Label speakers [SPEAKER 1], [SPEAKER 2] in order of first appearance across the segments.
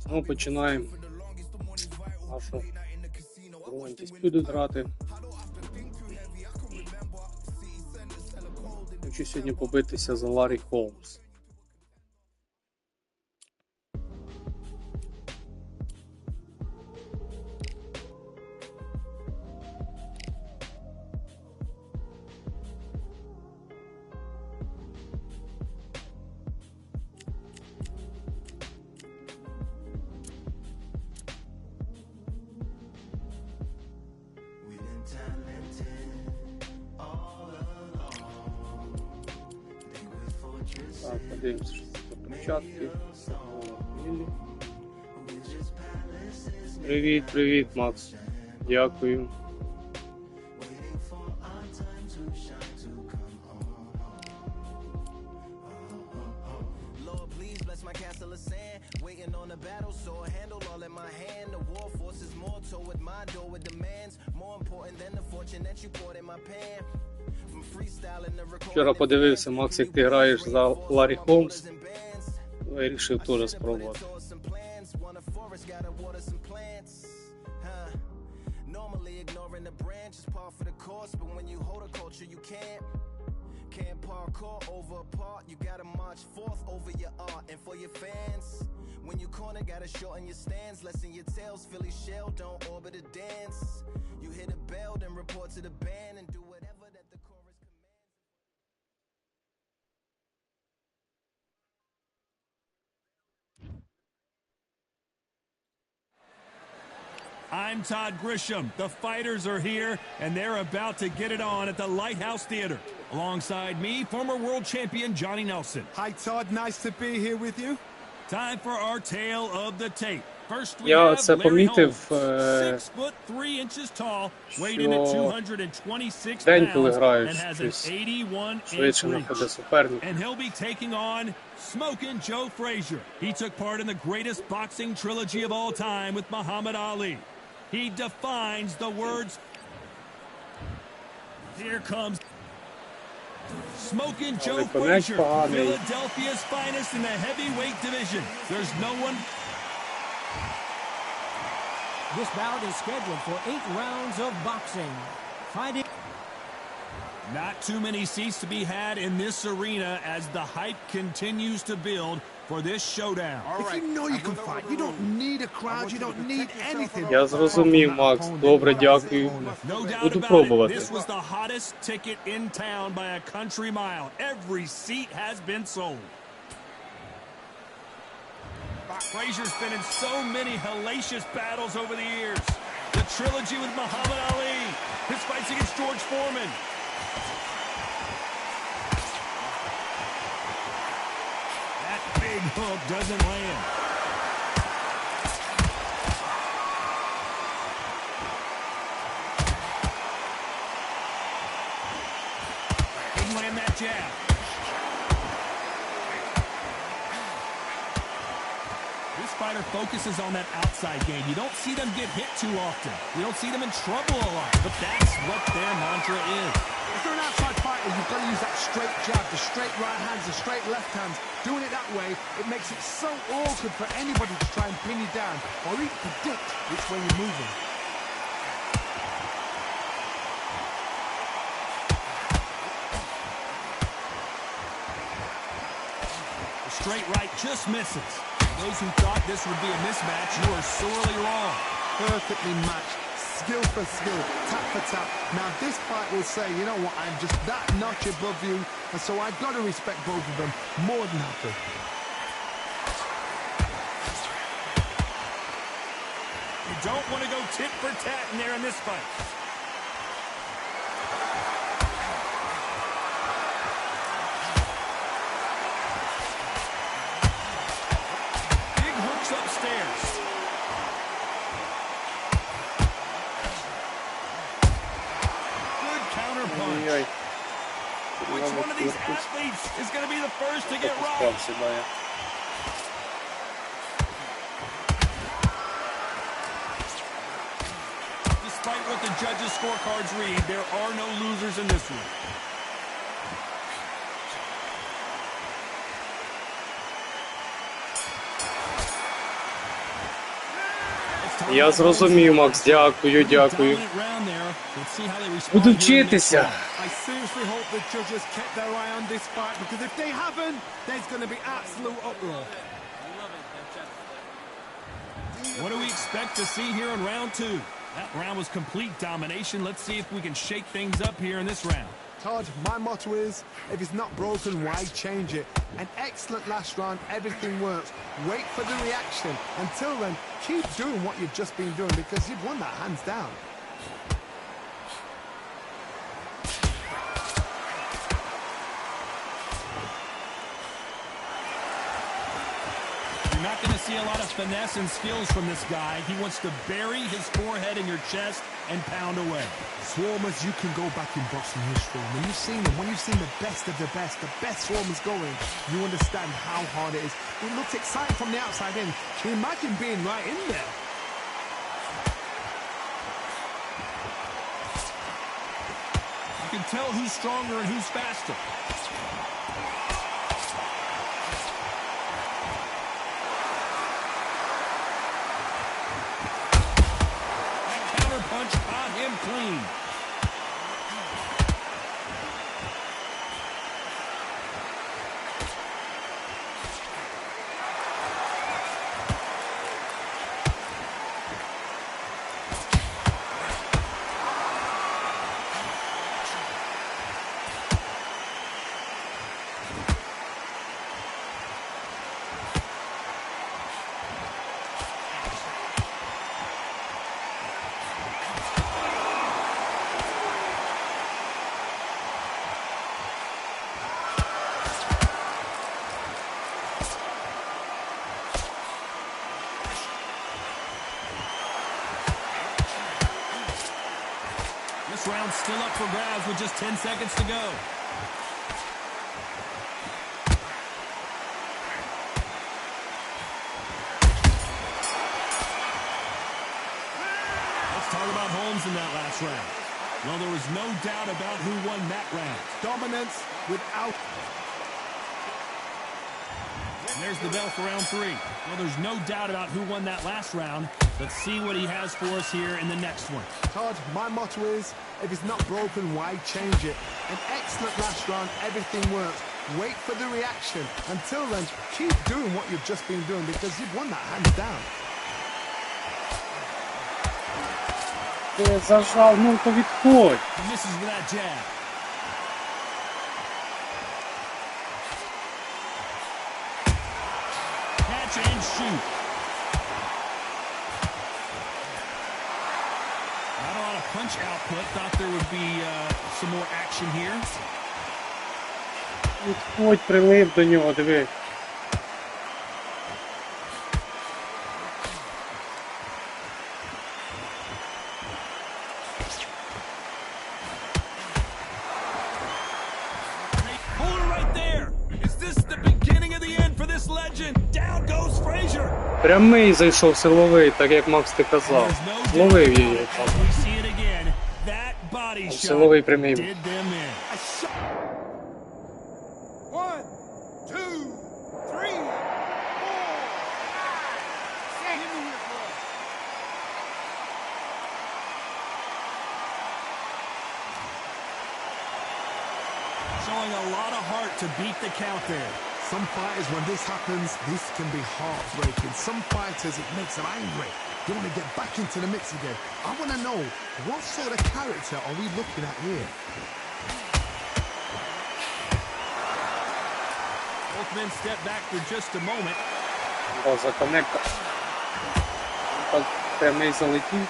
[SPEAKER 1] Знову починаємо нашу Undisputed грати. Хочу сьогодні побитися за Ларі Холмс. Так, подивимося, що це за перчатки. Привіт, Макс. Дякую. Вчора подивився, Макс, як ти граєш за Ларі Холмс. Вирішив теж спробувати. When you corner, gotta shorten your stance, lessen your tails, Philly shell, don't orbit a dance. You hit a bell, then report to the band and do whatever that the chorus commands.
[SPEAKER 2] I'm Todd Grisham. The fighters are here, and they're about to get it on at the Lighthouse Theater. Alongside me, former world champion Johnny Nelson.
[SPEAKER 3] Hi, Todd. Nice to be here with you.
[SPEAKER 2] Time for our tale of the tape. First we
[SPEAKER 1] Я
[SPEAKER 2] have
[SPEAKER 1] це
[SPEAKER 2] Larry
[SPEAKER 1] помітив,
[SPEAKER 2] Holmes, 6'3" tall, weighed in at 226
[SPEAKER 1] день, коли
[SPEAKER 2] pounds,
[SPEAKER 1] граєш,
[SPEAKER 2] and has an
[SPEAKER 1] щось
[SPEAKER 2] 81-inch
[SPEAKER 1] швидше
[SPEAKER 2] reach.
[SPEAKER 1] знаходить суперника.
[SPEAKER 2] And he'll be taking on Smokin' Joe Frazier. He took part in the greatest boxing trilogy of all time with Muhammad Ali. He defines the words. Here comes Smokin' Joe Frazier, Philadelphia's finest in the heavyweight division. There's no one.
[SPEAKER 4] This bout is scheduled for 8 rounds of boxing. Fighting.
[SPEAKER 2] Not too many seats to be had in this arena as the hype continues to build for this showdown.
[SPEAKER 3] If you know you can fight, you don't need a crowd, you don't need anything.
[SPEAKER 1] Я зрозумів, Макс. Добре, дякую.
[SPEAKER 2] No doubt
[SPEAKER 1] Буду
[SPEAKER 2] about it,
[SPEAKER 1] пробувати.
[SPEAKER 2] this was the hottest ticket in town by a country mile. Every seat has been sold. Frazier's been in so many hellacious battles over the years. The trilogy with Muhammad Ali, his fights against George Foreman. That big hook doesn't land. Didn't land that jab. This fighter focuses on that outside game. You don't see them get hit too often. You don't see them in trouble a lot, but that's what their mantra is.
[SPEAKER 3] If you're an outside fighter, you've got to use that straight jab, the straight right hands, the straight left hands. Doing it that way, it makes it so awkward for anybody to try and pin you down or even predict which way you're moving.
[SPEAKER 2] The straight right just misses. Those who thought this would be a mismatch, you are sorely wrong.
[SPEAKER 3] Perfectly matched, skill for skill, tap for tap. Now this fight will say, you know what, I'm just that notch above you, and so I've got to respect both of them more than happy.
[SPEAKER 2] You don't want to go tit for tat in there in this fight. Upstairs. Good counter punch. Which one of these athletes is going to be the first to get rocked? Despite what the judges' scorecards read, there are no losers in this one.
[SPEAKER 5] Я зрозумів, Макс, дякую, дякую. Буду вчитися.
[SPEAKER 3] I seriously hope the judges kept their eye on this fight, because if they haven't, there's going to be absolute uproar.
[SPEAKER 2] What do we expect to see here in round two? That round was complete domination. Let's see if we can shake things up here in this round.
[SPEAKER 3] Todd, my motto is, if it's not broken, why change it? An excellent last round, everything works. Wait for the reaction. Until then, keep doing what you've just been doing, because you've won that hands down.
[SPEAKER 2] You're not going to see a lot of finesse and skills from this guy. He wants to bury his forehead in your chest and pound away.
[SPEAKER 3] Swarmers, you can go back in boxing history. When you've seen the best of the best swarmers going, you understand how hard it is. It looks exciting from the outside in. Can you imagine being right in there?
[SPEAKER 2] You can tell who's stronger and who's faster. Punch caught him clean. This round's still up for grabs with just 10 seconds to go. Let's talk about Holmes in that last round. Well, there was no doubt about who won that round.
[SPEAKER 3] Dominance without...
[SPEAKER 2] And there's the bell for round three. Well, there's no doubt about who won that last round. Let's see what he has for us here in the next one.
[SPEAKER 3] Todd, my motto is, if it's not broken, why change it? An excellent last round, everything works. Wait for the reaction. Until then, keep doing what you've just been doing, because you've won that hands down.
[SPEAKER 5] Зажав, ну то відходь.
[SPEAKER 2] He misses with that jab. Catch and shoot. Not a lot of punch output. Thought there would be some more action here.
[SPEAKER 5] Відходь, прилип до нього, диви. Прямий зайшов силовий, так як Макс ти казав. Ловив її. Силовий прямий.
[SPEAKER 2] Showing a lot of heart to beat the count there.
[SPEAKER 3] Some fighters, when this happens, this can be heartbreaking. Some fighters, it makes them angry. They want to get back into the mix again. I want to know, what sort of character are we looking at here?
[SPEAKER 2] Both men step back for just a moment.
[SPEAKER 5] Законекта. Прямий залетів.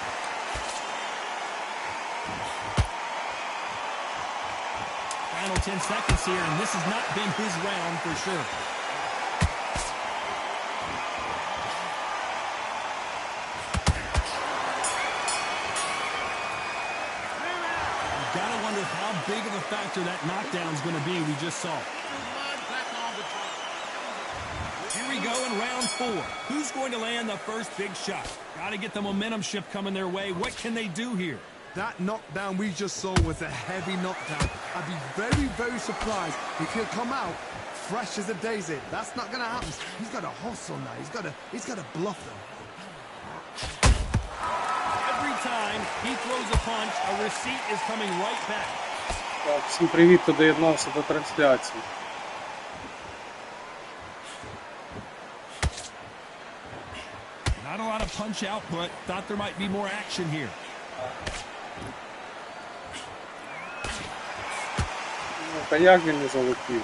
[SPEAKER 2] Final 10 seconds here, and this has not been his round for sure. You've got to wonder how big of a factor that knockdown is going to be we just saw. Here we go in round four. Who's going to land the first big shot? Got to get the momentum shift coming their way. What can they do here?
[SPEAKER 3] That knockdown we just saw was a heavy knockdown. I'd be very, very surprised if he'll come out fresh as a daisy. That's not going to happen. He's got to hustle now. He's got to bluff them.
[SPEAKER 2] time he throws a punch, a receipt is coming right back.
[SPEAKER 5] Так, всім привіт, хто доєднався до трансляції.
[SPEAKER 2] Not a lot of punch output. Thought there might be more action here.
[SPEAKER 5] Ну, та як він не залетів?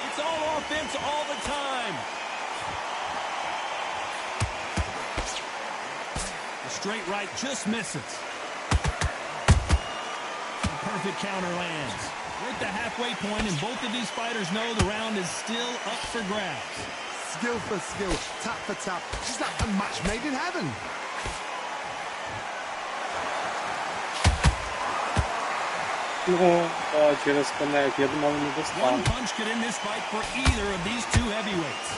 [SPEAKER 2] It's all offense all the time. The straight right just misses. The perfect counter lands. We're at the halfway point, and both of these fighters know the round is still up for grabs.
[SPEAKER 3] Skill for skill, tap for tap. It's like a match made in heaven.
[SPEAKER 5] Ну, так, через коннект. Я думав, не достану.
[SPEAKER 2] One punch could end this fight for either of these two heavyweights.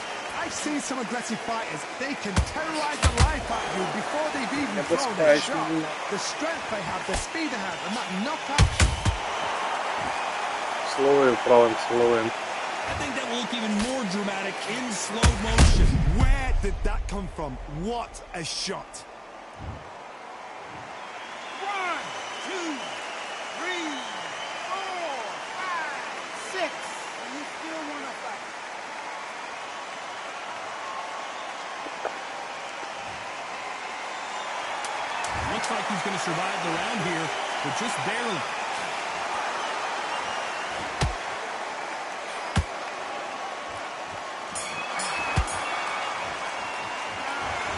[SPEAKER 3] I've seen some aggressive fighters. They can terrorize the life out of you before they've even thrown a shot. The strength they have, the speed they have, and that knockout.
[SPEAKER 5] Словив, правим словим.
[SPEAKER 2] I think that will look even more dramatic in slow motion.
[SPEAKER 3] Where did that come from? What a shot.
[SPEAKER 6] 1, 2, 3, 4, 5, 6. And you still want to fight.
[SPEAKER 2] Looks like he's going to survive the round here, but just barely.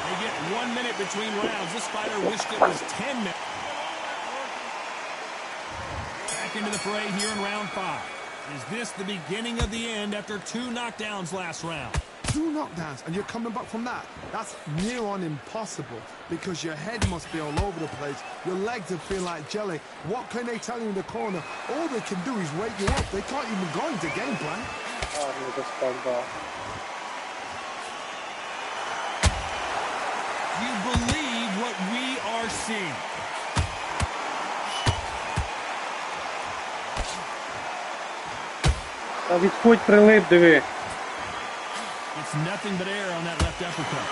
[SPEAKER 2] They get 1 minute between rounds. This fighter wished it was 10 minutes. Back into the fray here in round 5. Is this the beginning of the end after 2 knockdowns last round?
[SPEAKER 3] 2 knockdowns, and you're coming back from that. That's near on impossible, because your head must be all over the place. Your legs will feel like jelly. What can they tell you in the corner? All they can do is wake you up. They can't even go into game plan.
[SPEAKER 5] А, не достав, да.
[SPEAKER 2] Do you believe what we are seeing?
[SPEAKER 5] Та відходь, прилип, диви.
[SPEAKER 2] It's nothing but air on that left uppercut.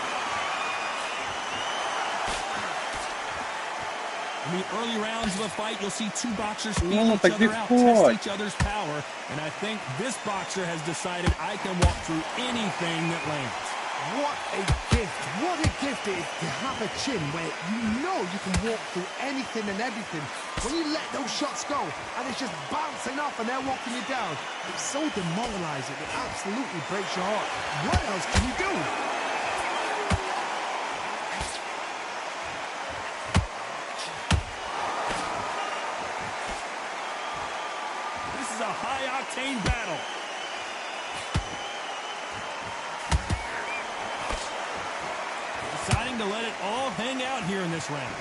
[SPEAKER 2] In the early rounds of a fight, you'll see 2 boxers feel each other out, test each other's power, and I think this boxer has decided I can walk through anything that lands.
[SPEAKER 3] What a gift. What a gift it is to have a chin where you know you can walk through anything and everything. When you let those shots go and it's just bouncing off and they're walking you down, it's so demoralizing. It absolutely breaks your heart. What else can you do?
[SPEAKER 2] This is a high-octane battle. Deciding to let it all hang out here in this round.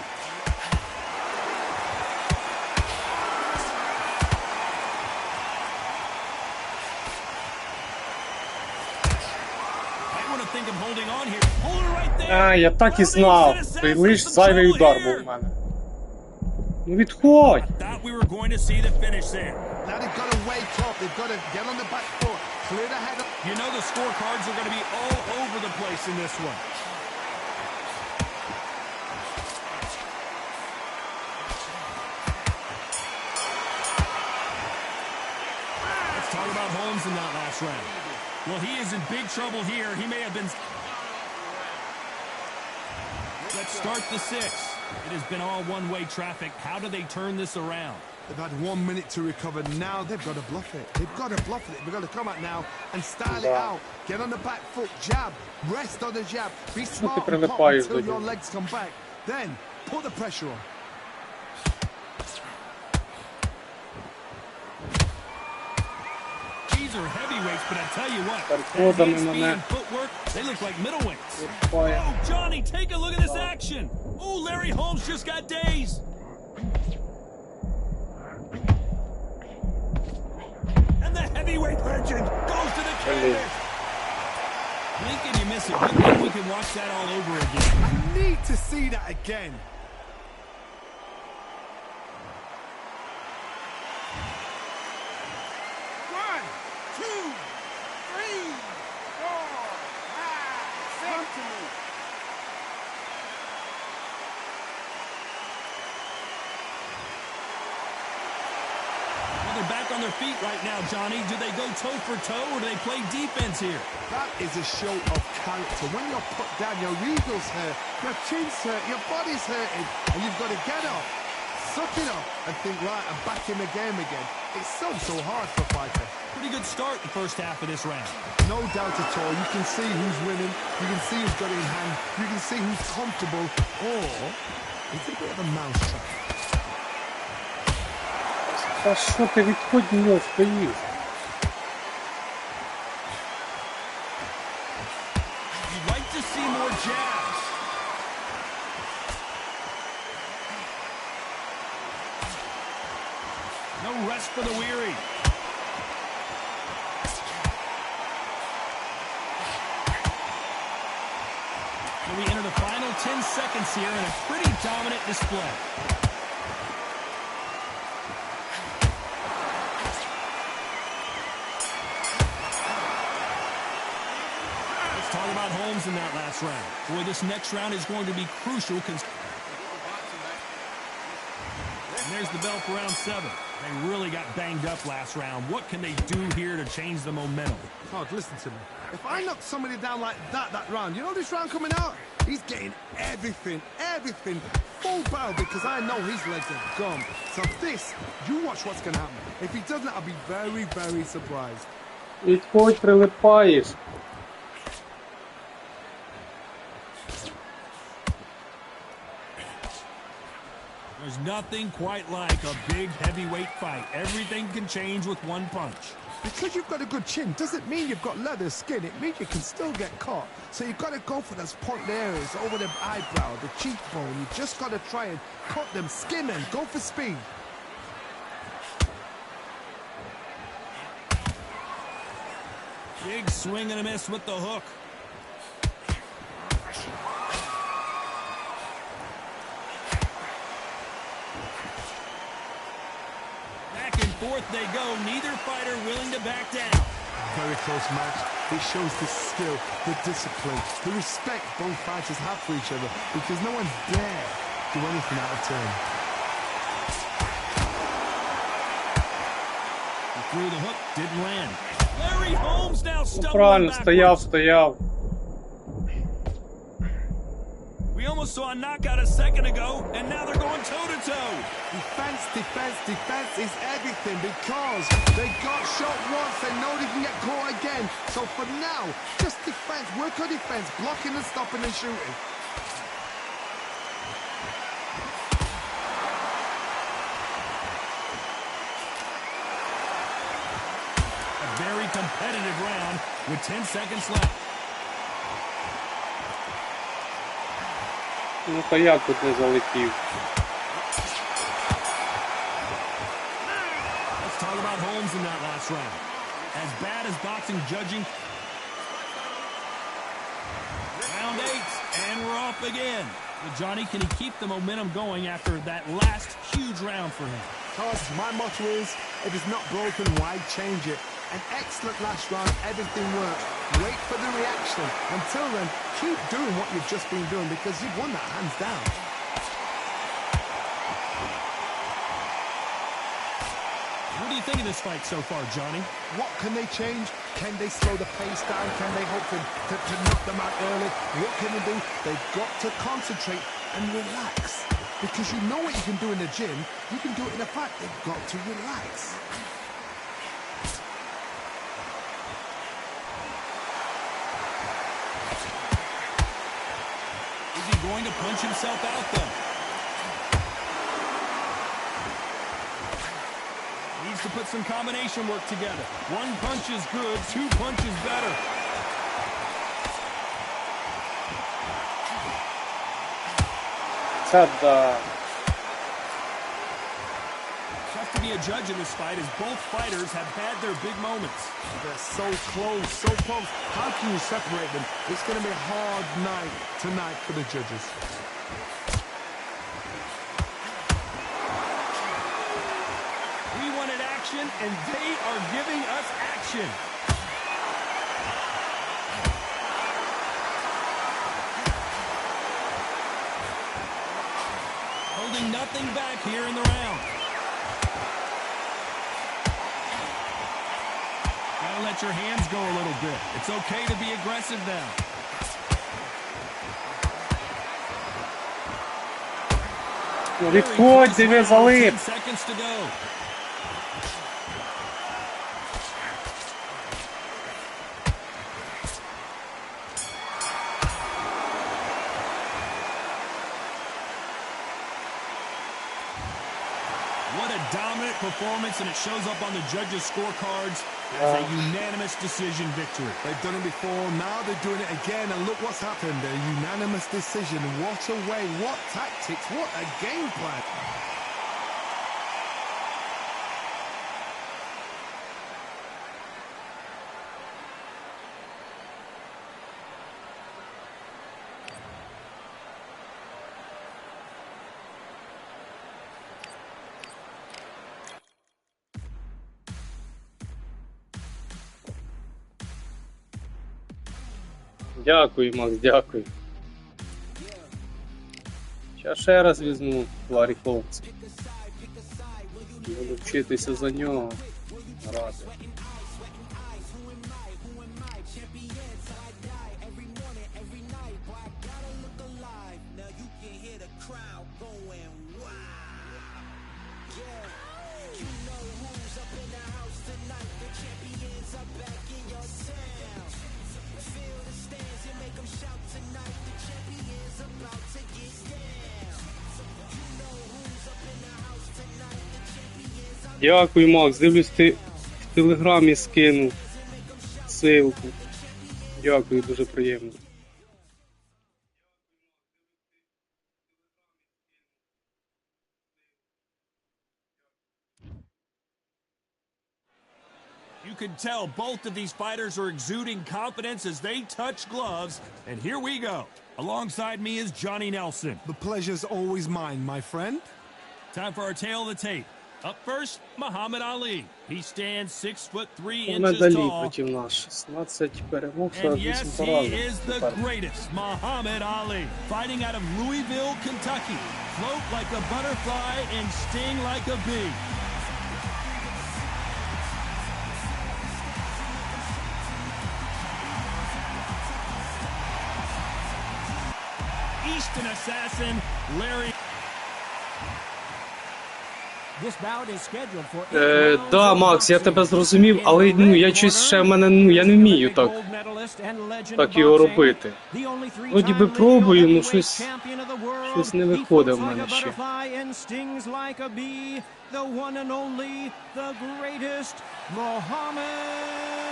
[SPEAKER 2] Might want to think of holding on here. Hold it right there.
[SPEAKER 5] А, я так і знав. Це лиш зайвий удар був у мене. Ну відходь!
[SPEAKER 2] Thought we were going to see the finish there.
[SPEAKER 3] Now they've got to wake up. They've got to get on the back foot. Clear the head up.
[SPEAKER 2] You know the scorecards are going to be all over the place in this one. Let's talk about Holmes in that last round. Well, he is in big trouble here. He may have been... Let's start the 6th. It has been all one-way traffic. How do they turn this around?
[SPEAKER 3] They've had 1 minute to recover. Now they've got to bluff it. They've got to bluff it. They've got to come out now and style it out. Get on the back foot, jab, rest on the jab. Be smart and pop until your legs come back. Then put the pressure on.
[SPEAKER 2] These are heavyweights, but I tell you what,
[SPEAKER 5] That
[SPEAKER 2] speed and footwork, they look like middleweights. Oh, Johnny, take a look at this action. Oh, Larry Holmes just got dazed. And the heavyweight legend goes to the canvas. Blink and you miss it. Good thing we can watch that all over again.
[SPEAKER 3] I need to see that again.
[SPEAKER 6] One, two, three, four, to me.
[SPEAKER 2] Well, they're back on their feet right now, Johnny. Do they go toe for toe or do they play defense here?
[SPEAKER 3] That is a show of character. When you're put down, your eagle's hurt, your chin's hurt, your body's hurting, and you've got to get up, suck it up, and think, right, I'm back in the game again. It's so hard for a fighter.
[SPEAKER 2] Pretty good start the first half of this round.
[SPEAKER 3] No doubt at all. You can see who's winning. You can see who's got it in hand. You can see who's comfortable. Or it's a bit of a mousetrap.
[SPEAKER 5] Та що ти відходь в нього стоїш?
[SPEAKER 2] You'd like to see more jabs. No rest for the weary. So we enter the final 10 seconds here in a pretty dominant display. Let's talk about Holmes in that last round. Boy, this next round is going to be crucial. And there's the bell for round 7. They really got banged up last round. What can they do here to change the momentum?
[SPEAKER 3] Todd, listen to me. If I knock somebody down like that round, you know this round coming out? He's getting everything, full barrel, because I know his legs are gone. So this, you watch what's going to happen. If he doesn't, I'll be very, very surprised.
[SPEAKER 5] Відходь, прилипаєш.
[SPEAKER 2] There's nothing quite like a big heavyweight fight. Everything can change with one punch.
[SPEAKER 3] Because you've got a good chin doesn't mean you've got leather skin. It means you can still get caught. So you've got to go for those point areas over the eyebrow, the cheekbone. You just got to try and cut them, skin them, go for speed.
[SPEAKER 2] Big swing and a miss with the hook. Back and forth they go. Neither fighter willing to back down.
[SPEAKER 3] Very close match. It shows the skill, the discipline, the respect both fighters have for each other, because no one dare do anything out of turn.
[SPEAKER 2] He threw the hook, didn't land. Larry Holmes now stumbling
[SPEAKER 5] Правильно,
[SPEAKER 2] backwards.
[SPEAKER 5] стояв.
[SPEAKER 2] We almost saw a knockout a second ago, and now they're going toe-to-toe.
[SPEAKER 3] Defense is everything, because they got shot once, they know they can get caught again. So for now, just defense, work on defense, blocking and stopping and shooting.
[SPEAKER 2] A very competitive round with 10 seconds left.
[SPEAKER 5] Ну то як тут не залетів?
[SPEAKER 2] Let's talk about Holmes in that last round. As bad as boxing judging. Round 8, and we're off again. Well, Johnny, can he keep the momentum going after that last huge round for him?
[SPEAKER 3] Todd, my motto is, if it's not broken, why change it? An excellent last round, everything worked. Wait for the reaction. Until then, keep doing what you've just been doing, because you've won that hands down.
[SPEAKER 2] What do you think of this fight so far, Johnny?
[SPEAKER 3] What can they change? Can they slow the pace down? Can they hope to knock them out early? What can they do? They've got to concentrate and relax. Because you know what you can do in the gym, you can do it in a fight. They've got to relax.
[SPEAKER 2] Is he going to punch himself out, though? Needs to put some combination work together. One punch is good, 2 punches better.
[SPEAKER 5] Це да.
[SPEAKER 2] Tough to be a judge in this fight, as both fighters have had their big moments.
[SPEAKER 3] They're so close, so close. How can you separate them? It's going to be a hard night tonight for the judges.
[SPEAKER 2] We wanted action, and they are giving us action. back here in the round. Gotta let your hands go a little bit. It's okay to be aggressive now.
[SPEAKER 5] Відходь, диви, залип.
[SPEAKER 2] 10 seconds to go. What a dominant performance, and it shows up on the judges' scorecards as a unanimous decision victory.
[SPEAKER 3] They've done it before, now they're doing it again, and look what's happened. A unanimous decision. What a way, what tactics, what a game plan.
[SPEAKER 5] Дякую, Макс, дякую. Зараз ще раз візьму Ларі Ховці. Буду вчитися за нього. Грати. Дякую, Макс. Дивлюсь, ти в телеграмі скинув ссылку. Дякую, дуже приємно.
[SPEAKER 2] You can tell both of these fighters are exuding confidence as they touch gloves. And here we go. Alongside me is Johnny Nelson.
[SPEAKER 3] The pleasure's always mine, my friend.
[SPEAKER 2] Time for our tale of the tape. Up first, Muhammad Ali. He stands 6'3"
[SPEAKER 5] Медалі
[SPEAKER 2] tall.
[SPEAKER 5] проти нас. 16 перемог,
[SPEAKER 2] And
[SPEAKER 5] 48
[SPEAKER 2] yes, he
[SPEAKER 5] поразок.
[SPEAKER 2] is the greatest, Muhammad Ali. Fighting out of Louisville, Kentucky. Float like a butterfly and sting like a bee. Eastern assassin, Larry.
[SPEAKER 5] Да, Макс, я тебе зрозумів, але я щось ще я не вмію так його робити. Вроді би пробую, щось не виходить в мене ще.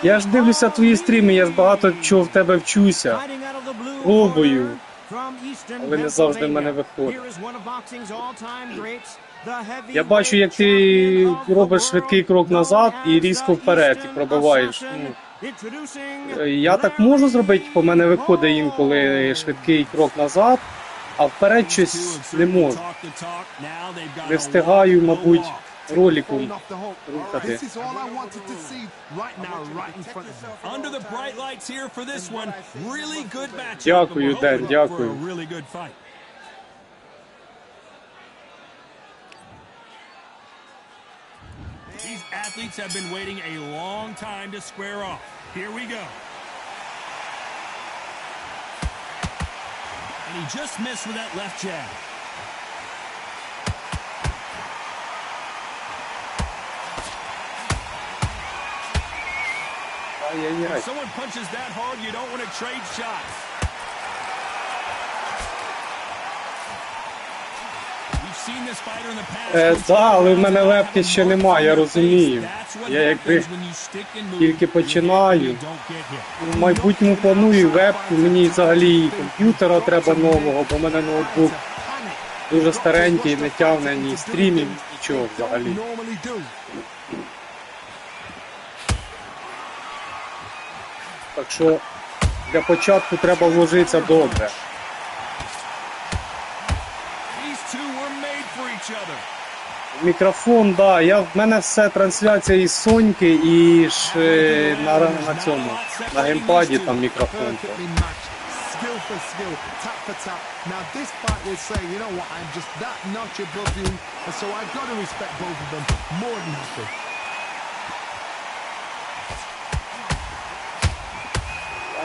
[SPEAKER 5] Я ж дивлюся твої стріми, я ж багато чого в тебе вчуся. Пробую, але не завжди в мене виходить. Я бачу, як ти робиш швидкий крок назад і різко вперед, і пробиваєш. Я так можу зробити, по мене виходить інколи швидкий крок назад, а вперед щось не можу. Не встигаю, мабуть, роликом рухати. Дякую, Ден, дякую.
[SPEAKER 2] These athletes have been waiting a long time to square off. Here we go. And he just missed with that left jab. When someone punches that hard, you don't want to trade shots.
[SPEAKER 5] Да, але в мене вебки ще немає, я розумію. Я якби тільки починаю. В майбутньому планую вебку, мені взагалі комп'ютера треба нового, бо в мене ноутбук дуже старенький, не тягне ні стрімів, нічого взагалі. Так що для початку треба вложитися добре. Мікрофон, да, в мене все трансляція із Соньки і ж на цьому, на геймпаді там мікрофон.
[SPEAKER 3] skill for skill, tap for tap. Now this fight will say, you know what, I'm just that notch above you, and so I've got to respect both of them more than happy.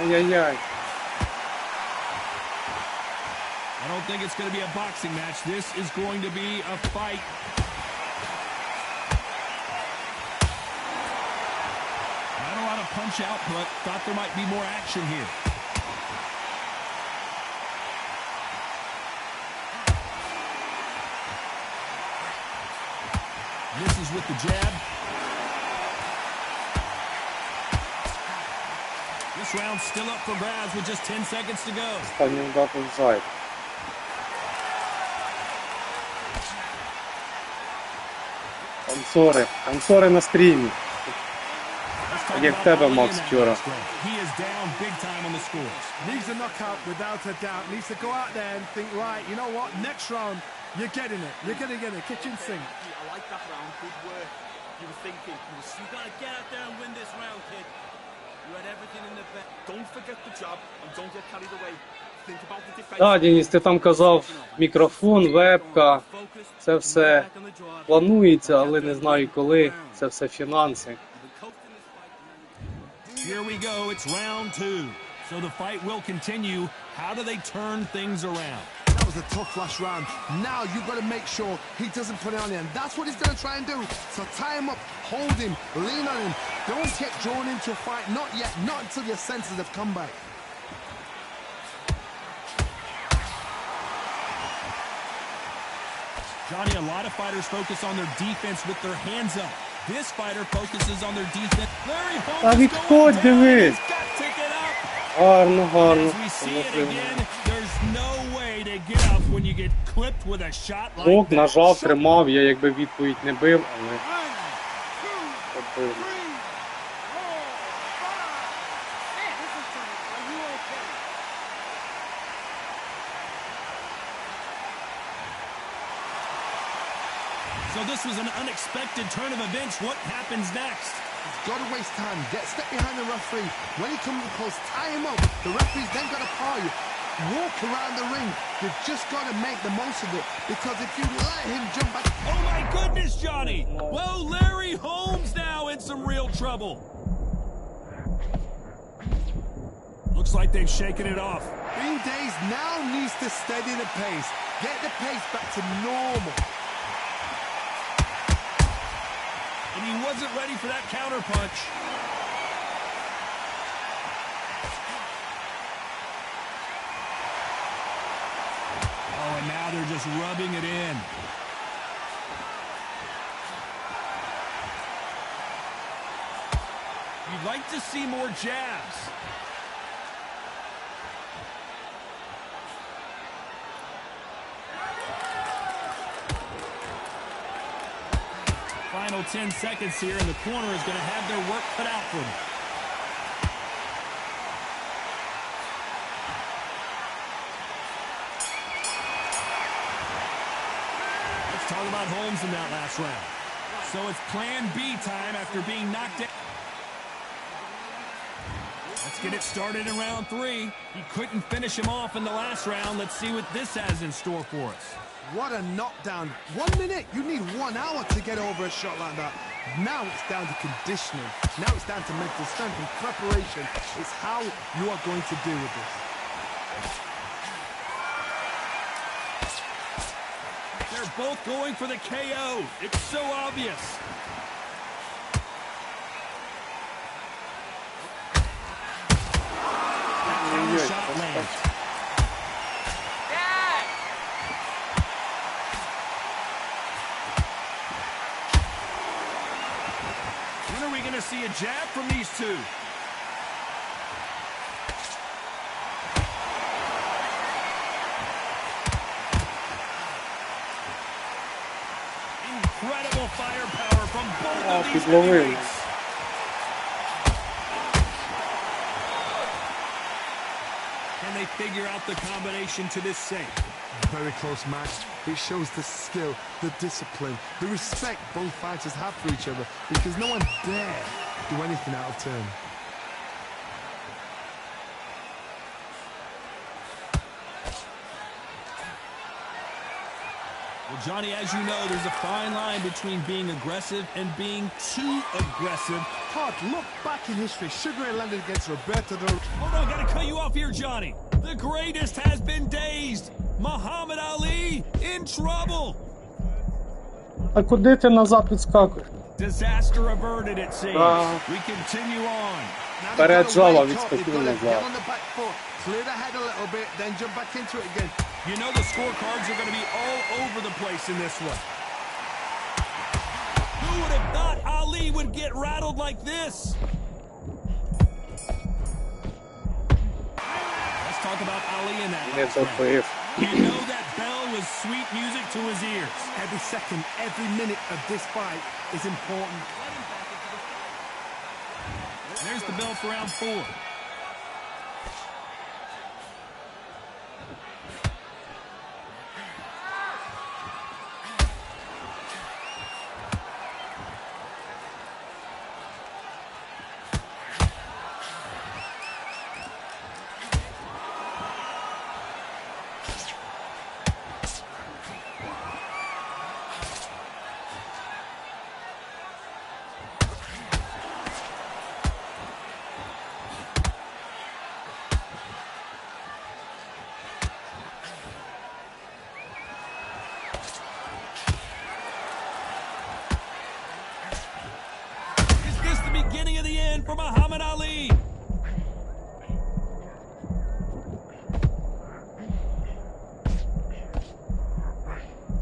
[SPEAKER 5] Ай-яй-яй.
[SPEAKER 2] I don't think it's going to be a boxing match. This is going to be a fight. Not a lot of punch output. Thought there might be more action here. Misses with the jab. This round's still up for grabs with just 10 seconds to go.
[SPEAKER 5] Останній удар в зайд. Танцори на стрімі. Як в тебе, Макс, вчора.
[SPEAKER 2] He is down big time on the scores.
[SPEAKER 3] Needs a knockout without a doubt. Needs to go out there and think, right, you know what, next round, you're getting it. You're going to get it. Kitchen sink.
[SPEAKER 6] I like that round. Good work. You were thinking. You got to get out there and win this round, kid. You had everything in the bag. Don't forget the job and don't get carried away. Think about the defense.
[SPEAKER 5] Так, Денис, ти там казав, мікрофон, вебка, це все планується, але не знаю коли, це все фінанси.
[SPEAKER 2] Here we go, it's round 2. So the fight will continue. How do they turn things around?
[SPEAKER 3] That was a tough last round. Now you've got to make sure he doesn't put it on him. That's what he's going to try and do. So tie him up, hold him, lean on him. Don't get drawn into a fight. Not yet. Not until your senses have come back.
[SPEAKER 2] Johnny, a lot of fighters focus on their defense with their hands up. This fighter focuses on their defense. Larry Holmes
[SPEAKER 5] Та
[SPEAKER 2] is
[SPEAKER 5] відходь,
[SPEAKER 2] going down.
[SPEAKER 5] дивись.
[SPEAKER 2] He's got to get up.
[SPEAKER 5] Гарно, гарно.
[SPEAKER 2] As we see it again, there's no way to get up when you get clipped with a shot like
[SPEAKER 5] Ок,
[SPEAKER 2] that.
[SPEAKER 5] нажав, тримав, я якби відповідь не бив, але... Побив.
[SPEAKER 2] So this was an unexpected turn of events. What happens next?
[SPEAKER 3] He's got to waste time. Get step behind the referee. When he comes close, tie him up. The referee's then got to paw you. Walk around the ring. You've just got to make the most of it. Because if you let him jump back...
[SPEAKER 2] Oh my goodness, Johnny! Well, Larry Holmes now in some real trouble. Looks like they've shaken it off.
[SPEAKER 3] Green Days now needs to steady the pace. Get the pace back to normal.
[SPEAKER 2] And he wasn't ready for that counter punch. Oh, and now they're just rubbing it in. You'd like to see more jabs. Final 10 seconds here, and the corner is going to have their work cut out for them. Let's talk about Holmes in that last round. So it's plan B time after being knocked out. Let's get it started in round 3. He couldn't finish him off in the last round. Let's see what this has in store for us.
[SPEAKER 3] What a knockdown. 1 minute, you need 1 hour to get over a shot like that. Now it's down to conditioning. Now it's down to mental strength and preparation. It's how you are going to deal with this.
[SPEAKER 2] They're both going for the KO. It's so obvious. That counter shot lands. When are we going to see a jab from these two? Incredible firepower from both of these heavyweights. Can they figure out the combination to this safe?
[SPEAKER 3] Very close match. It shows the skill, the discipline, the respect both fighters have for each other because no one dare do anything out of turn.
[SPEAKER 2] Well, Johnny, as you know, there's a fine line between being aggressive and being too aggressive.
[SPEAKER 3] Todd, look back in history. Sugar Ray landed against Roberto.
[SPEAKER 2] Hold on, gotta cut you off here, Johnny. The greatest has been dazed. Muhammad Ali in trouble.
[SPEAKER 5] А куди ти назад відскакуєш?
[SPEAKER 2] Disaster averted, it seems. We continue on.
[SPEAKER 5] Переджала, відскакує назад.
[SPEAKER 3] Clear the head a little bit, then jump back into it again.
[SPEAKER 2] You know the scorecards are going to be all over the place in this one. Who would have thought Ali would get rattled like this? Let's talk about Ali in that
[SPEAKER 5] Не
[SPEAKER 2] last round.
[SPEAKER 5] добив.
[SPEAKER 2] You know that bell was sweet music to his ears.
[SPEAKER 3] Every second, every minute of this fight is important.
[SPEAKER 2] There's the bell for round 4. Beginning of the end for Muhammad Ali.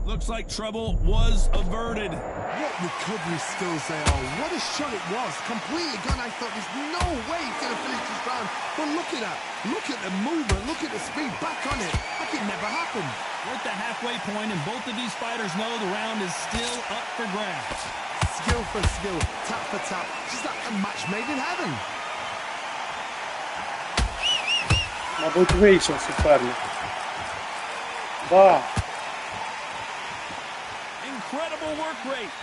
[SPEAKER 2] Looks like trouble was averted.
[SPEAKER 3] What recovery skills they are. What a shot it was. Completely gone. I thought there's no way he's going to finish this round. But look at that. Look at the movement. Look at the speed. Back on it. Like it never happened.
[SPEAKER 2] We're at the halfway point, and both of these fighters know the round is still up for grabs.
[SPEAKER 3] Skill for skill, tap for tap. Just like a match made in heaven.
[SPEAKER 5] Мабуть, вийшов суперник. Да.
[SPEAKER 2] Incredible work rate.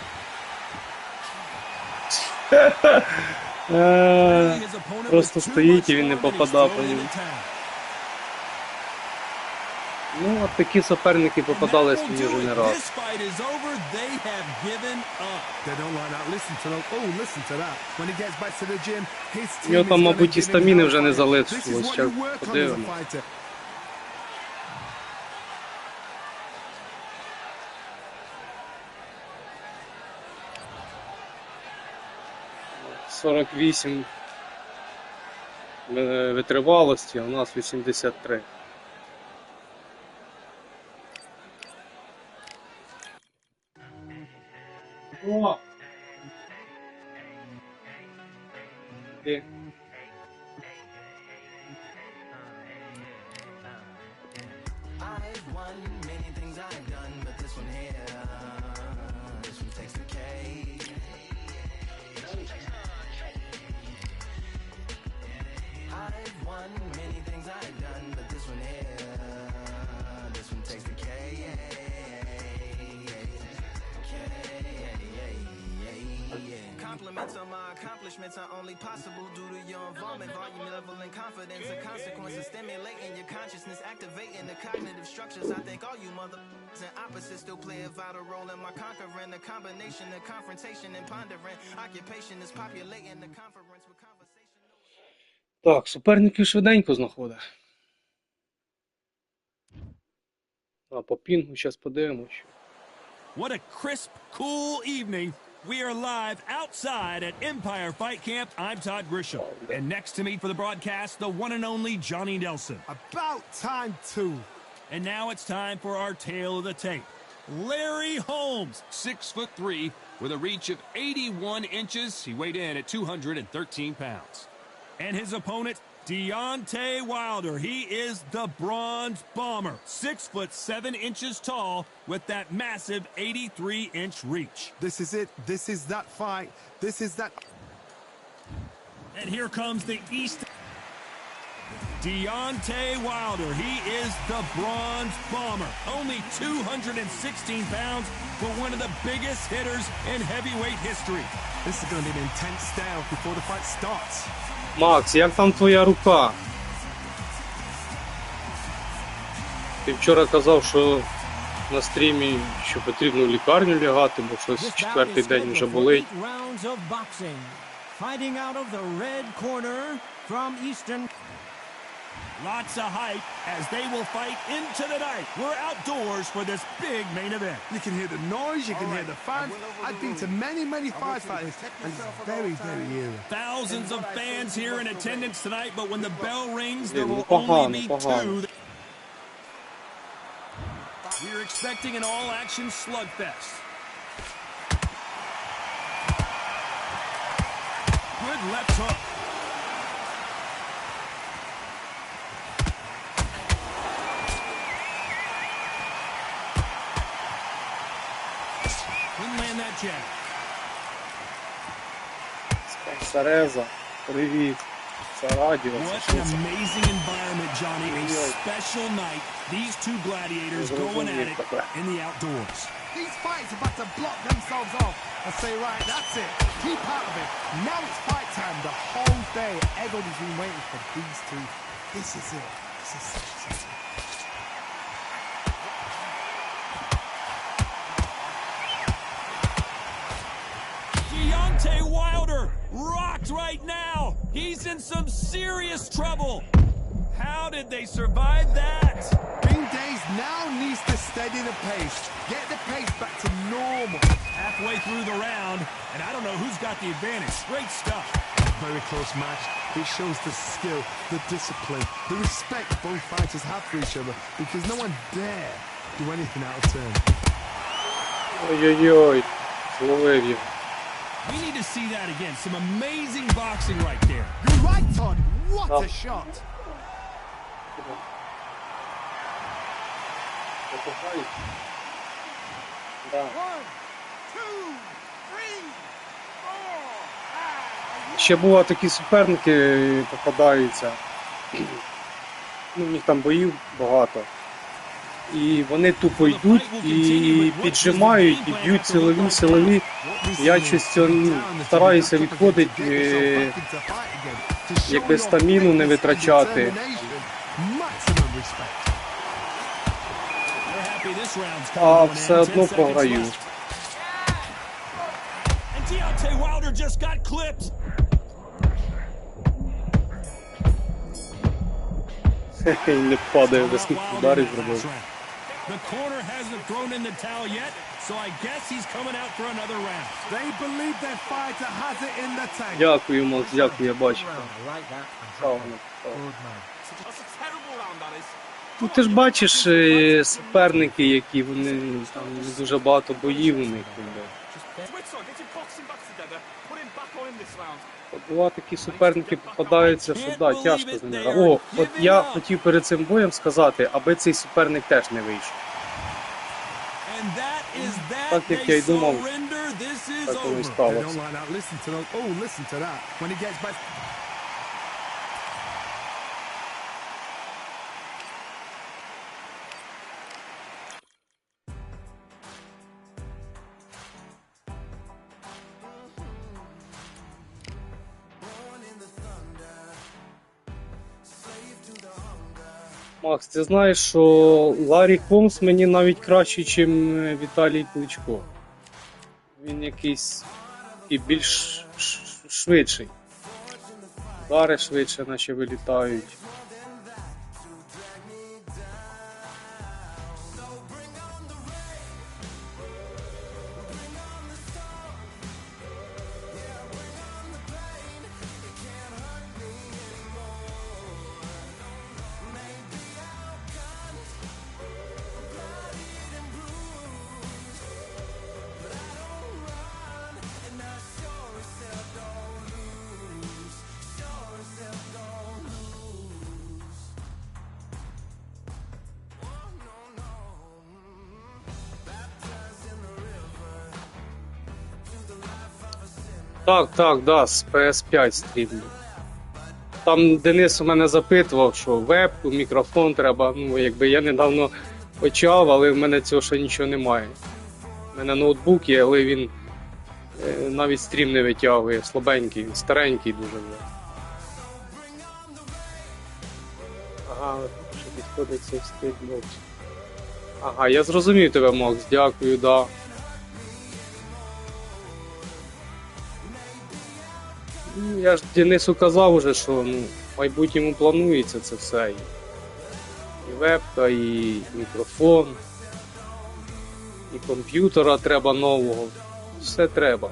[SPEAKER 5] Просто стоїть і він не попадав по ньому. Ну, от такі суперники попадались мені вже не раз. У нього там, мабуть, і стаміни вже не залишилось. Зараз подивимо. – 48 витривалості, а у нас 83. О! Де?
[SPEAKER 1] I've won many things I've done, but this one here, this one takes the cake. I've won many things I've done, but this one here, this one takes the cake. Compliments on my accomplishments are only possible due to your involvement, volume, level, and confidence. The consequences stimulating your consciousness, activating the cognitive structures. I think all you mothers and opposites still play a vital role in my conquering. The combination of confrontation and pondering. Occupation is populating the conference with conversation.
[SPEAKER 5] Так, суперників швиденько знаходить. А по пінгу зараз подивимось.
[SPEAKER 2] What a crisp, cool evening. We are live outside at Empire Fight Camp. I'm Todd Grisham. And next to me for the broadcast, the one and only Johnny Nelson.
[SPEAKER 3] About time too.
[SPEAKER 2] And now it's time for our tale of the tape. Larry Holmes, 6'3", with a reach of 81 inches. He weighed in at 213 pounds. And his opponent, Deontay Wilder. He is the Bronze Bomber, 6'7" tall, with that massive 83-inch reach.
[SPEAKER 3] This is it. This is that fight. This is that.
[SPEAKER 2] And here comes the East. Deontay Wilder. He is the Bronze Bomber. Only 216 pounds, but one of the biggest hitters in heavyweight history.
[SPEAKER 3] This is going to be an intense stare before the fight starts.
[SPEAKER 5] Макс, як там твоя рука? Ти вчора казав, що на стрімі, що потрібно в лікарню лягати, бо щось
[SPEAKER 4] This bout
[SPEAKER 5] четвертий
[SPEAKER 4] is
[SPEAKER 5] день
[SPEAKER 4] scheduled
[SPEAKER 5] вже
[SPEAKER 4] for
[SPEAKER 5] болить.
[SPEAKER 4] 8 rounds of boxing. Fighting out of the red corner from Eastern.
[SPEAKER 2] Lots of hype as they will fight into the night. We're outdoors for this big main event.
[SPEAKER 3] You can hear the noise, you can hear the fans. I've been to many, many fights like this, and it's very, very eerie.
[SPEAKER 2] Thousands of fans here in attendance tonight, but when the bell rings, there
[SPEAKER 5] Ну,
[SPEAKER 2] will
[SPEAKER 5] погано,
[SPEAKER 2] only be
[SPEAKER 5] погано.
[SPEAKER 2] 2. We're expecting an all-action slugfest. Good left hook. Couldn't land that jab.
[SPEAKER 5] Сареза, привіт. Це радіо.
[SPEAKER 2] What an amazing environment, Johnny. A special night. These two gladiators going at it in the outdoors.
[SPEAKER 3] These fights are about to block themselves off and say, right, that's it. Keep out of it. Now it's fight time. The whole day, everybody's been waiting for these two. This is it. This is such.
[SPEAKER 2] Deontay Wilder rocked right now. He's in some serious trouble. How did they survive that?
[SPEAKER 3] Green Days now needs to steady the pace. Get the pace back to normal.
[SPEAKER 2] Halfway through the round, and I don't know who's got the advantage. Great stuff.
[SPEAKER 3] Very close match. It shows the skill, the discipline, the respect both fighters have for each other because no one dare do anything out of turn.
[SPEAKER 5] Ой-ой-ой, зловив його.
[SPEAKER 2] We need to see that again. Some amazing boxing right there.
[SPEAKER 3] You're right, Todd. What
[SPEAKER 5] Oh.
[SPEAKER 3] a shot.
[SPEAKER 5] Да.
[SPEAKER 3] 1, 2, 3, 4.
[SPEAKER 5] Ще бува такі суперники попадаються. Ну, в них там боїв багато. І вони тупо йдуть і піджимають, і б'ють силові. Я щось стараюся відходити, якби стаміну не витрачати.
[SPEAKER 2] They're happy this round's
[SPEAKER 5] А
[SPEAKER 2] coming to an
[SPEAKER 5] все
[SPEAKER 2] end.
[SPEAKER 5] одно
[SPEAKER 2] 10 seconds
[SPEAKER 5] програю.
[SPEAKER 2] left. And Deontay Wilder just got clipped.
[SPEAKER 5] І не падає, вже скільки ударів зробив.
[SPEAKER 2] The corner hasn't thrown in the towel yet, so I guess he's coming out for another round.
[SPEAKER 3] They believe their fighter has it in the tank.
[SPEAKER 5] Дякую, Макс, дякую, я бачу. Слава.
[SPEAKER 6] That's a terrible round, that is.
[SPEAKER 5] Ну, ти ж бачиш суперники, які вони там дуже багато боїв у них.
[SPEAKER 6] Switzer, get your boxing back together. Put him back on in this round.
[SPEAKER 5] Бува такі суперники попадаються, що да, тяжко з ними. О, от я хотів перед цим боєм сказати, аби цей суперник теж не вийшов.
[SPEAKER 2] And that is that.
[SPEAKER 5] Так як
[SPEAKER 2] They
[SPEAKER 5] я й думав,
[SPEAKER 2] surrender. This is
[SPEAKER 5] так воно і
[SPEAKER 2] over.
[SPEAKER 3] They
[SPEAKER 5] сталося.
[SPEAKER 3] don't like that. Listen to those. Oh, listen to that. When he gets back.
[SPEAKER 5] Макс, ти знаєш, що Ларі Холмс мені навіть кращий, ніж Віталій Кличко. Він якийсь і більш швидший. Удари швидше, наче вилітають. Так, да, з PS5 стрімлю. Там Денис у мене запитував, що вебку, мікрофон треба. Ну, якби я недавно почав, але в мене цього ще нічого немає. У мене ноутбук є, але він навіть стрім не витягує, слабенький, він старенький дуже. Ага, що підходить цей стиль бокс. Ага, я зрозумів тебе, Макс, дякую, да. Ну, я ж Денису казав уже, що ну, в майбутньому планується це все. І вебка, і мікрофон, і комп'ютера треба нового. Все треба.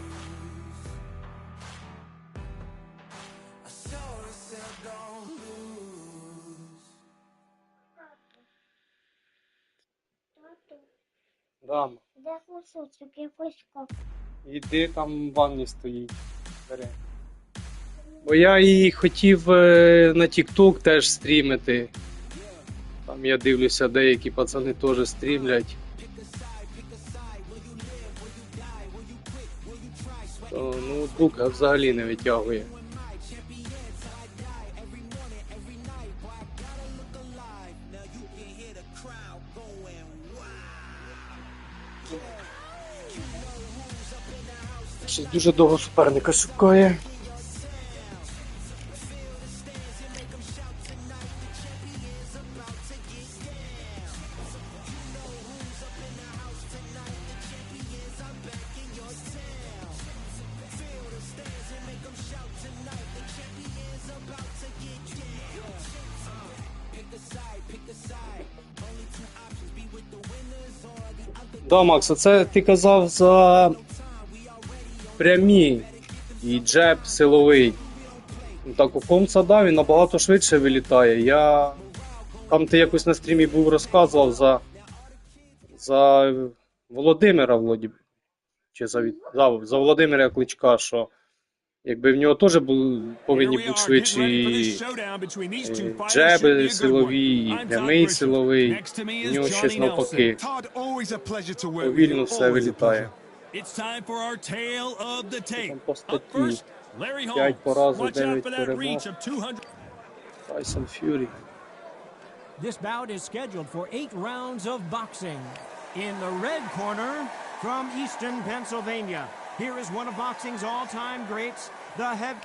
[SPEAKER 5] Да.
[SPEAKER 7] Де кусочок якось коп.
[SPEAKER 5] Іди, там в ванні стоїть. Бери. Бо я і хотів на TikTok теж стрімити. Там я дивлюся, деякі пацани теж стрімлять. То ноутбук взагалі не витягує. Щось дуже довго суперника шукає. Да, Макс, оце ти казав за прямі і джеб силовий. Так, у Холмса, да, він набагато швидше вилітає. Там ти якось на стрімі був розказував за Володимира Владі. Чи за Володимира Кличка, що якби в нього теж повинні бути швидші джеби силові, і прямий силовий. У нього щось навпаки. Повільно все вилітає. Там по статті 5 поразок, 9 перемог. Тайсон Ф'юрі.
[SPEAKER 4] This bout is scheduled for 8 rounds of boxing. In the red corner, from Eastern Pennsylvania, here is one of boxing's all-time greats, the head.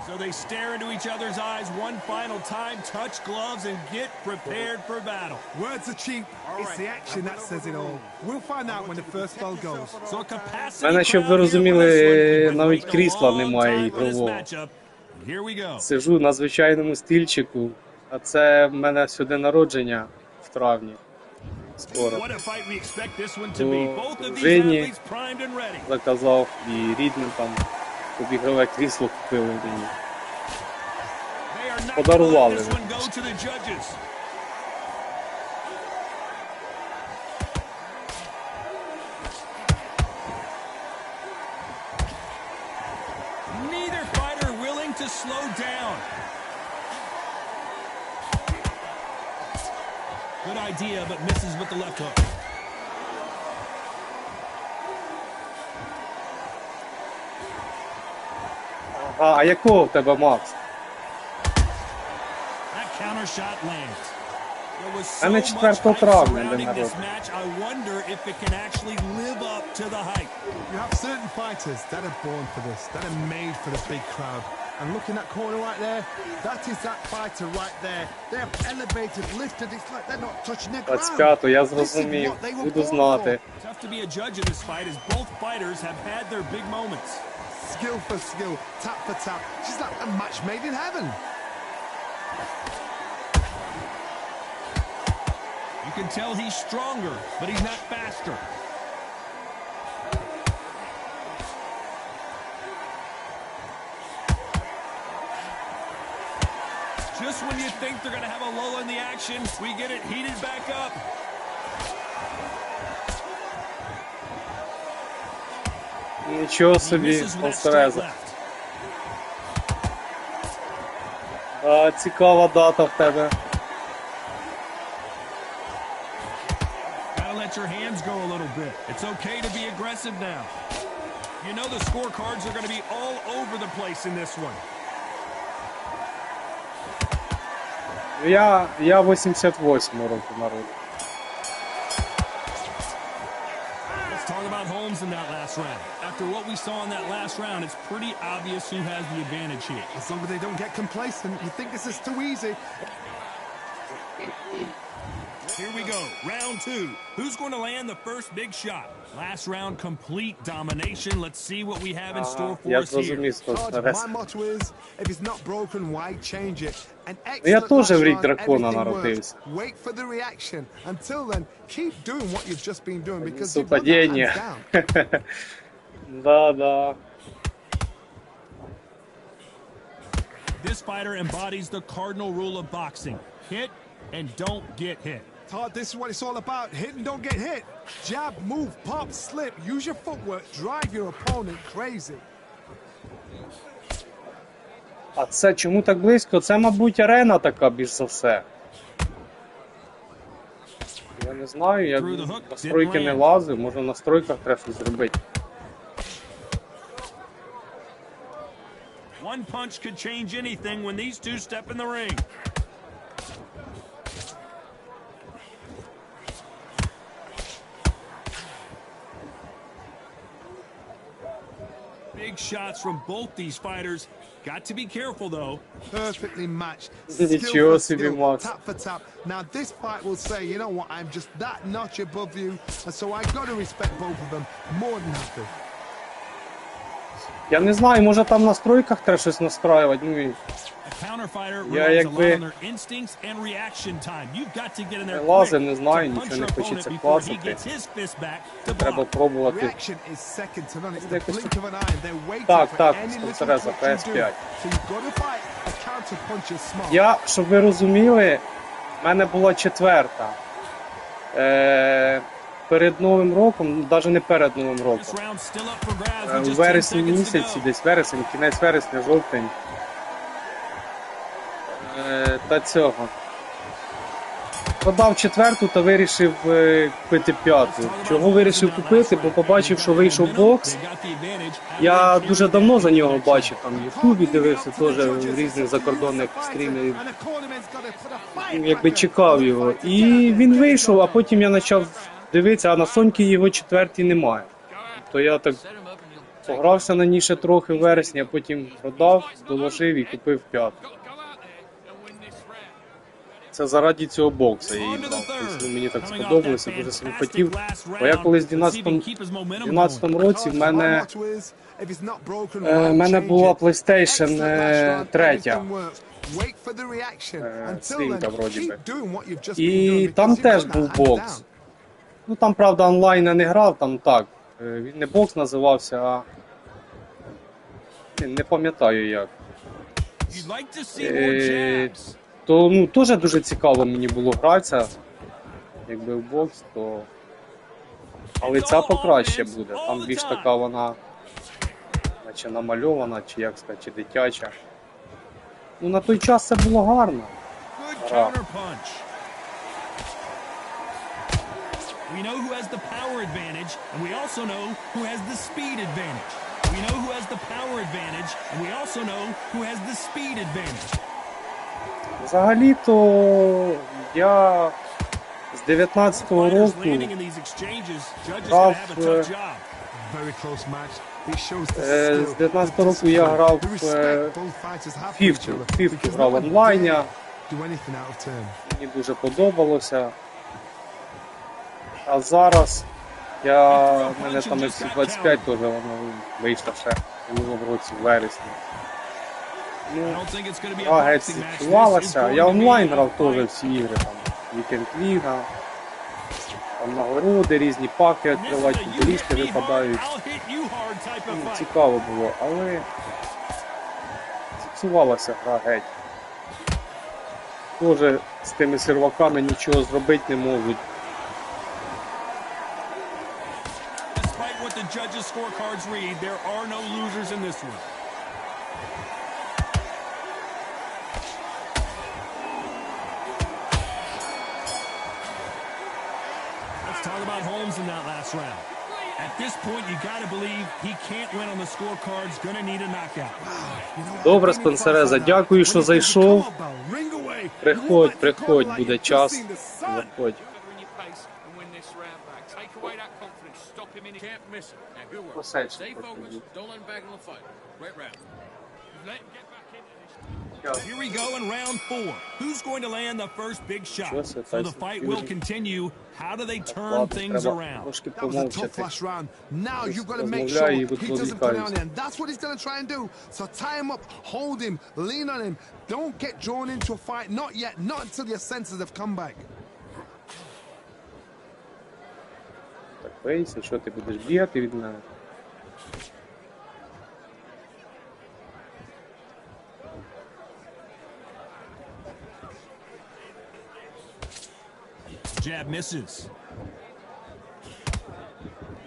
[SPEAKER 2] So they stare into each other's eyes one final time, touch gloves, and get prepared for battle.
[SPEAKER 3] Words are cheap. It's the action that says it all. We'll find out when the first bell goes.
[SPEAKER 2] So a capacity
[SPEAKER 5] Мене, щоб ви розуміли, навіть крісла немає ігрового.
[SPEAKER 2] Here we go.
[SPEAKER 5] Сижу на звичайному стільчику, а це в мене сьогодні народження в травні. Скоро.
[SPEAKER 2] What a fight we expect this one to be. Both of these
[SPEAKER 5] Жені
[SPEAKER 2] athletes primed and ready.
[SPEAKER 5] заказав і рідним там ігрове крісло купили мені.
[SPEAKER 2] They are not
[SPEAKER 5] Подарували.
[SPEAKER 2] gonna let this one go to the judges. Neither fighter willing to slow down. Good idea, but misses with the left hook.
[SPEAKER 5] А якого в тебе, Макс?
[SPEAKER 2] That counter shot lands. There was so
[SPEAKER 5] Мене
[SPEAKER 2] much
[SPEAKER 5] 4
[SPEAKER 2] hype
[SPEAKER 5] травня день
[SPEAKER 2] surrounding this
[SPEAKER 5] народження.
[SPEAKER 2] match. I wonder if it can actually live up to the hype.
[SPEAKER 3] You have certain fighters that are born for this, that are made for the big crowd. And look in that corner right there, that is that fighter right there. They have elevated, lifted, it's like they're not touching their ground.
[SPEAKER 5] 25-го, я
[SPEAKER 3] This is
[SPEAKER 5] зрозумів.
[SPEAKER 3] what they were
[SPEAKER 5] Буду
[SPEAKER 3] born
[SPEAKER 5] знати.
[SPEAKER 3] for.
[SPEAKER 2] Tough to be a judge in this fight as both fighters have had their big moments.
[SPEAKER 3] Skill for skill, tap for tap. She's like a match made in heaven.
[SPEAKER 2] You can tell he's stronger, but he's not faster. Just when you think they're going to have a lull in the action, we get it heated back up.
[SPEAKER 5] Нічого собі, посереза. Цікава дата в тебе.
[SPEAKER 2] Gotta let your hands go a little bit. It's okay to be aggressive now. You know the scorecards are going to be all over the place in this one.
[SPEAKER 5] Я 88-го року народу.
[SPEAKER 2] Let's talk about Holmes in that last round. After what we saw in that last round, it's pretty obvious who has the advantage here.
[SPEAKER 3] As long as they don't get complacent, you think this is too easy.
[SPEAKER 2] Here we go, round two. Who's going to land the first big shot? Last round, complete domination. Let's see what we have in store for
[SPEAKER 5] Я
[SPEAKER 2] us here.
[SPEAKER 5] зрозумів,
[SPEAKER 3] My motto is, if it's not broken, why change it? An
[SPEAKER 5] Я
[SPEAKER 3] excellent
[SPEAKER 5] теж
[SPEAKER 3] last
[SPEAKER 5] в рік
[SPEAKER 3] round,
[SPEAKER 5] дракона
[SPEAKER 3] everything
[SPEAKER 5] народився.
[SPEAKER 3] works. Wait for the reaction. Until then, keep doing what you've just been doing because you've won that
[SPEAKER 5] Совпадение.
[SPEAKER 3] hands down.
[SPEAKER 5] Да.
[SPEAKER 2] This fighter embodies the cardinal rule of boxing. Hit and don't get hit.
[SPEAKER 3] Todd, this is what it's all about. Hit and don't get hit. Jab, move, pop, slip. Use your footwork. Drive your opponent crazy.
[SPEAKER 5] А це чому так близько? Це, мабуть, арена така, більш за все. Я не знаю, я в настройки не лазив, може в настройках треба щось зробити.
[SPEAKER 2] One punch could change anything when these two step in the ring. Big shots from both these fighters. Got to be careful though.
[SPEAKER 3] Perfectly matched.
[SPEAKER 5] Нічого
[SPEAKER 3] for
[SPEAKER 5] собі,
[SPEAKER 3] skill,
[SPEAKER 5] Макс.
[SPEAKER 3] tap for tap. Now this fight will say, you know what, I'm just that notch above you, and so I got to respect both of them more than happy.
[SPEAKER 5] Я не знаю, може там в настройках треба щось настраювати. Ну, і я якби лазив, не знаю, нічого не хочеться класити. Треба пробувати.
[SPEAKER 3] Reaction is second to none. It's the
[SPEAKER 5] Якось
[SPEAKER 3] blink of an eye, and they're waiting
[SPEAKER 5] Так,
[SPEAKER 3] for
[SPEAKER 5] так,
[SPEAKER 3] any little
[SPEAKER 5] спонсореза
[SPEAKER 3] touch you do.
[SPEAKER 5] PS5.
[SPEAKER 3] So you've got to fight a counter punch is smart.
[SPEAKER 5] Я, щоб ви розуміли, в мене була четверта. Перед Новим роком, навіть не перед Новим роком. У вересні місяці, десь вересень, кінець вересня, жовтень. Та цього. Продав четверту та вирішив купити п'яту. Чого вирішив купити? Бо побачив, що вийшов бокс. Я дуже давно за нього бачив, там в Ютубі дивився, теж в різних закордонних стрімів. Якби чекав його. І він вийшов, а потім я почав дивитися, а на Соньки його четвертій немає. То я так погрався на ній ще трохи в вересні, а потім продав, доложив і купив п'яту. Це заради цього бокса я її брав. Тобто, мені так сподобалося, дуже сильно хотів. Бо я колись в 12 році в мене була PlayStation 3. Свинка вроді би. І там теж був бокс. Ну там, правда, онлайн я не грав, там так. Він не бокс називався, а не пам'ятаю як. То ну, теж дуже цікаво мені було гратися, якби в бокс, то... Але ця покраще буде, там більш така вона, наче намальована, чи як сказати, чи дитяча. Ну на той час це було гарно. Гра.
[SPEAKER 2] We know who has the power advantage, and we also know who has the speed advantage. We know who has the power advantage, and we also know who has the speed advantage.
[SPEAKER 5] Взагалі-то я з 19-го року грав, з 19-го року я грав в Фіфту грав онлайні, мені дуже подобалося. А зараз в мене там FC25 теж воно вийшло ще в минулому році в вересні. Ну, геть зіпсувалася. Я онлайн грав теж всі ігри, там Вікенд Ліга, там нагороди, різні паки відкривати, футболісти випадають. Ну, цікаво було, але зіпсувалася гра геть. Теж з тими серваками нічого зробити не можуть.
[SPEAKER 2] The judges' scorecards read, there are no losers in this one. Let's talk about Holmes in that last round. At this point, you got to believe he can't win on the scorecards, gonna need a knockout.
[SPEAKER 5] Добре, спонсореза, дякую, що зайшов. Приходь, буде час. Заходь.
[SPEAKER 2] Here we go in round 4. Who's going to land the first big shot? So the fight will continue. How do they turn things around?
[SPEAKER 3] That was a tough last round. Now you've got to make sure he doesn't put it on the end. That's what he's going to try and do. So tie him up, hold him, lean on him. Don't get drawn into a fight. Not yet. Not until your senses have come back.
[SPEAKER 5] Так, Фейс, що ти будеш бігати від мене?
[SPEAKER 2] Jab misses.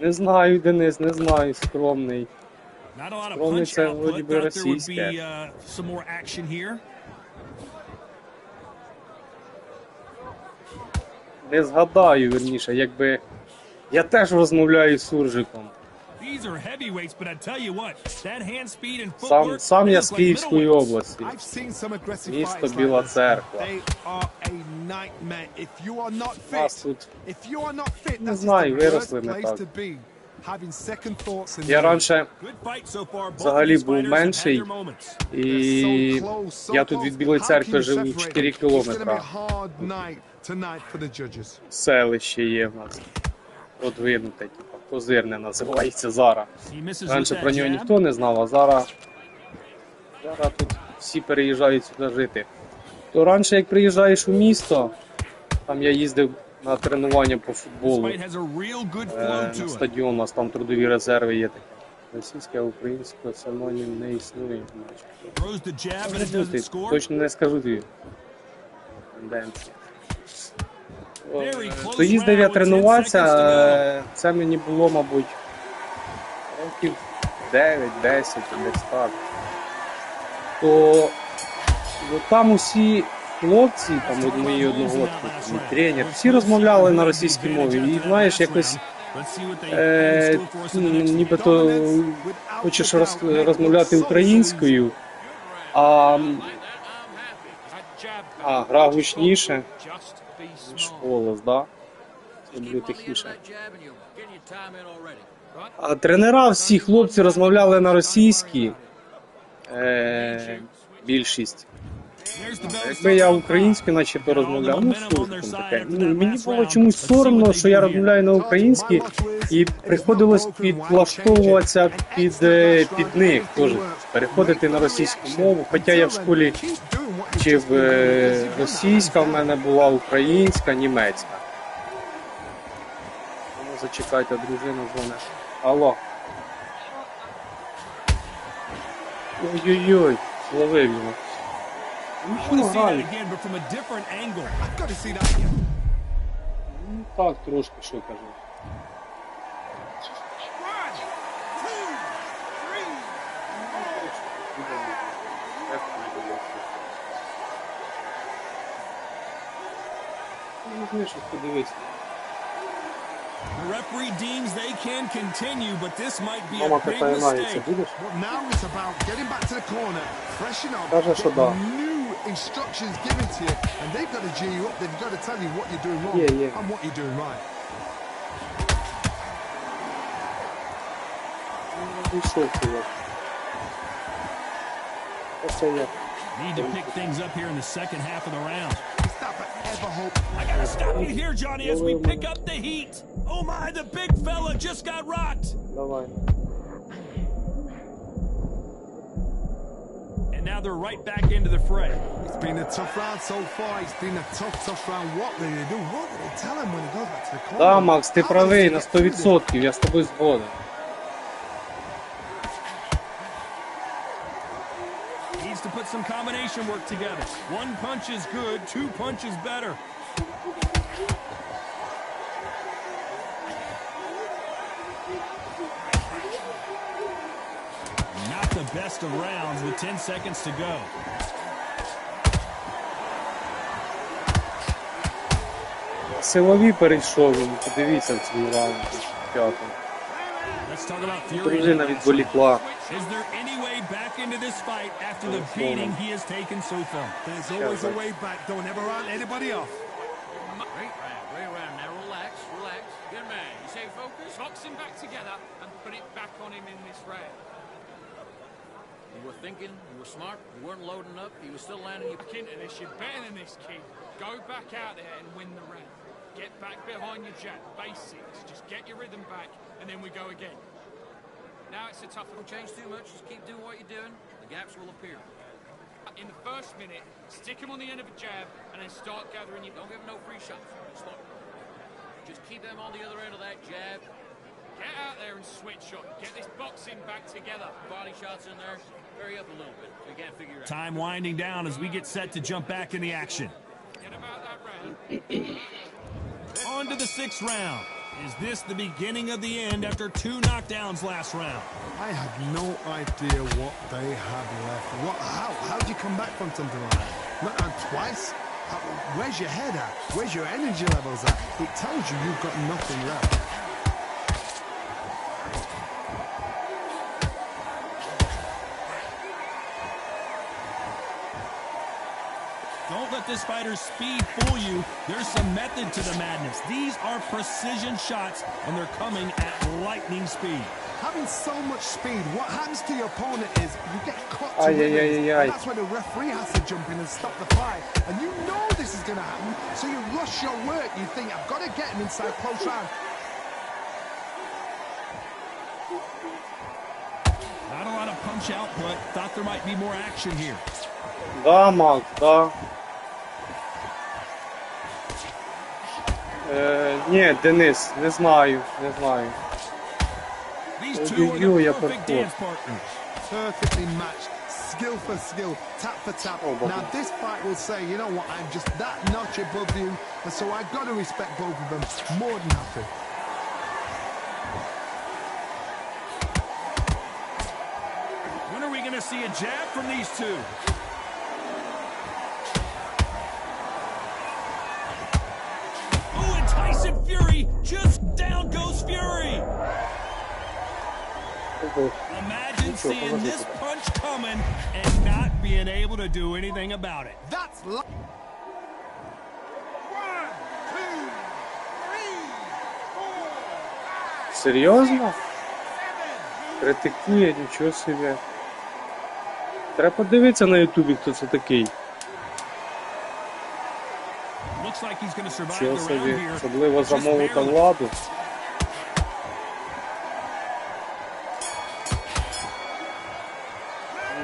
[SPEAKER 5] Не знаю, Денис, не знаю, скромний.
[SPEAKER 2] Not a lot of
[SPEAKER 5] Скромний
[SPEAKER 2] punch
[SPEAKER 5] це
[SPEAKER 2] output.
[SPEAKER 5] вроді би
[SPEAKER 2] Thought there would be
[SPEAKER 5] російське.
[SPEAKER 2] some more action here.
[SPEAKER 5] Не згадаю, верніше, якби... Я теж розмовляю з суржиком.
[SPEAKER 2] These are heavyweights, but I tell you what, that hand speed and footwork.
[SPEAKER 5] Сам я
[SPEAKER 2] is
[SPEAKER 5] з
[SPEAKER 2] like
[SPEAKER 5] Київської
[SPEAKER 2] middleweights.
[SPEAKER 5] області.
[SPEAKER 3] I've seen some aggressive
[SPEAKER 5] Місто
[SPEAKER 3] fights
[SPEAKER 5] Біла
[SPEAKER 3] like this.
[SPEAKER 5] Церква.
[SPEAKER 3] They are a nightmare. If you are not
[SPEAKER 5] Нас
[SPEAKER 3] fit,
[SPEAKER 5] тут
[SPEAKER 3] if you are not fit,
[SPEAKER 5] не
[SPEAKER 3] that's
[SPEAKER 5] знаю,
[SPEAKER 3] the worst
[SPEAKER 5] виросли ми
[SPEAKER 3] place
[SPEAKER 5] так.
[SPEAKER 3] to be. Having second thoughts in
[SPEAKER 5] Я
[SPEAKER 3] the
[SPEAKER 5] раніше
[SPEAKER 2] Good fight so far. Both
[SPEAKER 5] взагалі
[SPEAKER 2] these
[SPEAKER 5] був
[SPEAKER 2] fighters have had
[SPEAKER 5] менший,
[SPEAKER 2] their moments.
[SPEAKER 5] і я тут від Білої Церкви живу 4 кілометри. Селище є в нас. Продвинуте, типа, Козирне називається зараз.
[SPEAKER 2] He misses with
[SPEAKER 5] Раніше
[SPEAKER 2] that
[SPEAKER 5] про нього
[SPEAKER 2] jab.
[SPEAKER 5] ніхто не знав, а зараз тут всі переїжджають сюди жити. То раніше, як приїжджаєш у місто, там я їздив на тренування по
[SPEAKER 2] This
[SPEAKER 5] футболу,
[SPEAKER 2] fight has a real good flow
[SPEAKER 5] на
[SPEAKER 2] to it.
[SPEAKER 5] стадіон, у нас там трудові резерви є такі. Російське, а українське синонім не існує. начебто.
[SPEAKER 2] Throws the jab, but it
[SPEAKER 5] Може
[SPEAKER 2] doesn't
[SPEAKER 5] бути,
[SPEAKER 2] score.
[SPEAKER 5] точно не скажу тобі. Тенденція.
[SPEAKER 2] Very close
[SPEAKER 5] То їздив я
[SPEAKER 2] round with 10
[SPEAKER 5] тренуватися,
[SPEAKER 2] seconds to go.
[SPEAKER 5] це мені було, мабуть, років 9-10, десь так. То там усі хлопці, там от мої одногодки, мій тренер, всі розмовляли на російській мові. І знаєш, якось нібито хочеш розмовляти українською, а гра гучніше, ніж голос, да? Зроблю тихіше. А тренера, всі хлопці розмовляли на російській, більшість. Якби я українською начебто розмовляв, ну суржиком таке. Мені було чомусь соромно, що я розмовляю на українській, і приходилось підлаштовуватися під них теж, переходити на російську мову. Хоча я в школі вчив російська, в мене була українська, німецька. Тому зачекайте, дружина дзвонить. Алло. Ой-ой-ой, зловив його.
[SPEAKER 2] I want to see that again, but from a different angle.
[SPEAKER 3] I've got to see that again.
[SPEAKER 5] Ну так, трошки, що кажу. Ну, знаєш, подивись.
[SPEAKER 2] The referee deems they can continue, but this might be
[SPEAKER 5] Мама
[SPEAKER 2] a big
[SPEAKER 5] питає, Наві, це
[SPEAKER 2] mistake.
[SPEAKER 5] будеш?
[SPEAKER 3] But now it's about getting back to the corner, freshen up,
[SPEAKER 5] Каже, що
[SPEAKER 3] get
[SPEAKER 5] да.
[SPEAKER 3] new instructions given to you, and they've got to G you up. They've got to tell you what you're doing wrong
[SPEAKER 5] Yeah.
[SPEAKER 3] and what you're doing right.
[SPEAKER 5] Пішов це як. Оце як.
[SPEAKER 2] Need to pick things up here in the second half of the round.
[SPEAKER 3] Is that but ever hope?
[SPEAKER 2] I gotta stop you here, Johnny, as we pick up the heat. Oh my, the big fella just got rocked.
[SPEAKER 5] Давай.
[SPEAKER 2] And now they're right back into the fray.
[SPEAKER 3] It's been a tough round so far. It's been a tough round. What will they do? What will they tell him when he goes back to the corner?
[SPEAKER 5] Да, Макс, ти
[SPEAKER 3] How does he
[SPEAKER 5] правий на
[SPEAKER 3] get through this?
[SPEAKER 5] 100%, я з тобою згоден.
[SPEAKER 2] Needs to put some combination work together. One punch is good, two punches better. Not the best of rounds with 10 seconds to go.
[SPEAKER 5] Силові перейшов, він, подивіться в цьому раунді, п'ятому.
[SPEAKER 2] Let's talk about Fury.
[SPEAKER 5] Дружина відволікла.
[SPEAKER 2] Is there any way back into this fight after the beating he has taken so far?
[SPEAKER 3] There's always a way back. Don't ever round anybody off.
[SPEAKER 8] Great round now. Relax. Good man. You stay focused, box him back together and put it back on him in this round. You were thinking, you were smart, you weren't loading up, he was still landing you.
[SPEAKER 9] Back into this, you're better than this, kid. Go back out there and win the round. Get back behind your jab, basics. Just get your rhythm back, and then we go again. Now it's a tough...
[SPEAKER 8] Don't change too much, just keep doing what you're doing. The gaps will appear.
[SPEAKER 9] In the first minute, stick him on the end of a jab, and then start gathering your...
[SPEAKER 8] Don't give him no free shots. Just keep them on the other end of that jab.
[SPEAKER 9] Get out there and switch up. Get this boxing back together.
[SPEAKER 8] Body shots in there. Hurry up a little bit. We can't figure it out.
[SPEAKER 2] Time winding down as we get set to jump back in the action.
[SPEAKER 9] Get about that round.
[SPEAKER 2] On to the 6th round. Is this the beginning of the end after 2 knockdowns last round?
[SPEAKER 3] I have no idea what they had left. How do you come back from something like that? Knockdown twice? Where's your head at? Where's your energy levels at? It tells you you've got nothing left.
[SPEAKER 2] Don't let this fighter's speed fool you. There's some method to the madness. These are precision shots, and they're coming at lightning speed.
[SPEAKER 3] Having so much speed, what happens to your opponent is you get caught to
[SPEAKER 5] Ay,
[SPEAKER 3] win
[SPEAKER 5] ay, ay,
[SPEAKER 3] this,
[SPEAKER 5] ay.
[SPEAKER 3] and that's when the referee has to jump in and stop the fight. And you know this is going to happen, so you rush your work. You think, I've got to get him inside close round.
[SPEAKER 2] Not a lot of punch output. Thought there might be more action here.
[SPEAKER 5] Да, Макс, да. Ні, Денис, не знаю. Ой-ой-ой, я переход.
[SPEAKER 3] Perfectly matched, skill for skill, tap for tap. Now this fight will say, you know what, I'm just that notch above you, and so I've got to respect both of them more than happy.
[SPEAKER 2] When are we going to see a jab from these two? Oh, and Tyson Fury, just down goes Fury. Imagine seeing this punch coming and not being able to do anything about it.
[SPEAKER 3] That's
[SPEAKER 6] One, two, three, four, five,
[SPEAKER 5] Серйозно?
[SPEAKER 6] 7,
[SPEAKER 5] Критикує, нічого собі. Треба подивитися на ютубі, хто це такий.
[SPEAKER 2] Looks like he's going to survive
[SPEAKER 5] Чого
[SPEAKER 2] the round
[SPEAKER 5] собі,
[SPEAKER 2] here.
[SPEAKER 5] особливо за
[SPEAKER 2] Just
[SPEAKER 5] мову та
[SPEAKER 2] barely.
[SPEAKER 5] владу.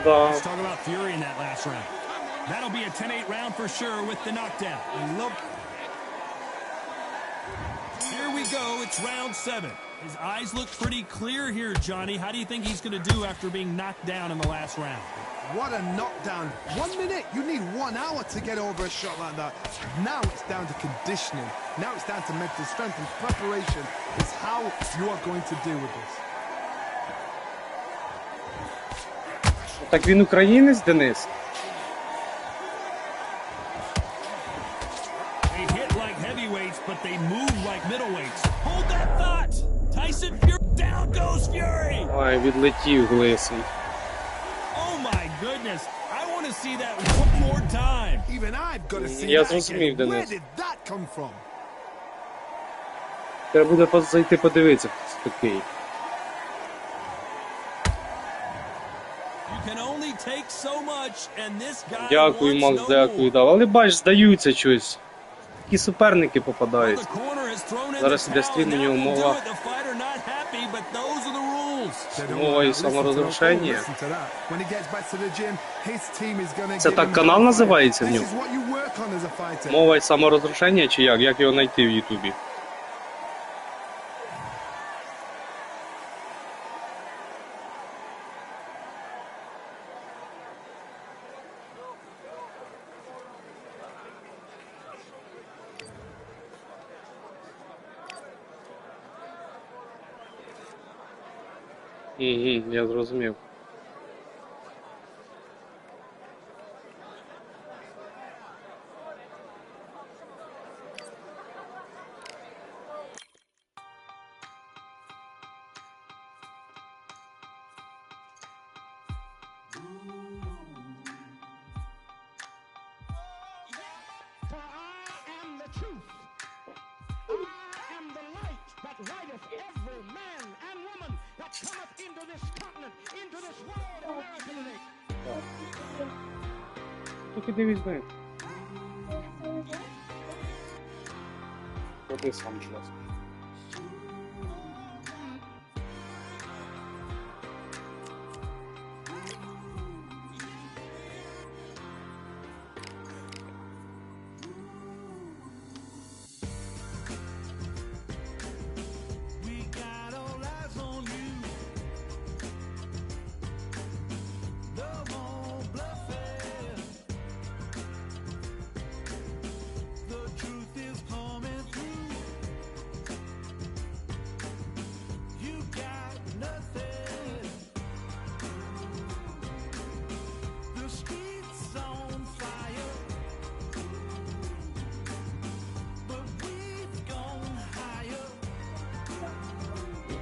[SPEAKER 5] Да.
[SPEAKER 2] Let's talk about Fury in that last round. That'll be a 10-8 round for sure with the knockdown. Here we go. It's round 7. His eyes look pretty clear here, Johnny. How do you think he's going to do after being knocked down in the last round?
[SPEAKER 3] what a knockdown. 1 minute, you need 1 hour to get over a shot like that. Now it's down to conditioning. Now it's down to mental strength, and preparation is how you are going to deal with this.
[SPEAKER 5] Так він українець, Денис?
[SPEAKER 2] They hit like heavyweights, but they move like middleweights. Hold that thought. Tyson Fury, down goes Fury.
[SPEAKER 5] Ой, відлетів глисий.
[SPEAKER 2] Oh my goodness. I want to see that one more time.
[SPEAKER 3] Even I've got to see
[SPEAKER 5] Я
[SPEAKER 3] that
[SPEAKER 5] зрозумів,
[SPEAKER 3] again. Where
[SPEAKER 5] Денис.
[SPEAKER 3] did that come from?
[SPEAKER 5] Треба буде зайти подивитися, хто це такий.
[SPEAKER 2] You can only take so much, and this guy
[SPEAKER 5] Дякую,
[SPEAKER 2] wants
[SPEAKER 5] Макс,
[SPEAKER 2] no
[SPEAKER 5] дякую.
[SPEAKER 2] more.
[SPEAKER 5] Да. Але бач, здаються щось. Такі суперники
[SPEAKER 2] The
[SPEAKER 5] попадають.
[SPEAKER 2] corner has thrown in
[SPEAKER 5] Зараз
[SPEAKER 2] the
[SPEAKER 5] іде
[SPEAKER 2] towel.
[SPEAKER 5] стрім, у
[SPEAKER 2] Now
[SPEAKER 5] нього
[SPEAKER 2] he'll do
[SPEAKER 5] мова.
[SPEAKER 2] it. The fighter not happy, but those are the rules.
[SPEAKER 5] Мова і
[SPEAKER 3] Listen to
[SPEAKER 5] саморозрушення.
[SPEAKER 3] that. When he gets back to the gym, his team is going to
[SPEAKER 5] Це
[SPEAKER 3] give
[SPEAKER 5] так
[SPEAKER 3] him
[SPEAKER 5] канал
[SPEAKER 3] hell.
[SPEAKER 5] називається в
[SPEAKER 3] This
[SPEAKER 5] нього?
[SPEAKER 3] is what you work on as a fighter.
[SPEAKER 5] Мова і саморозрушення чи як? Як його знайти в Ютубі? Угу, я зрозумів.
[SPEAKER 10] For I am the truth. I am the light that lighteth every man and woman that cometh into this continent, into
[SPEAKER 5] то піди візьми. Ходи сам, будь ласка.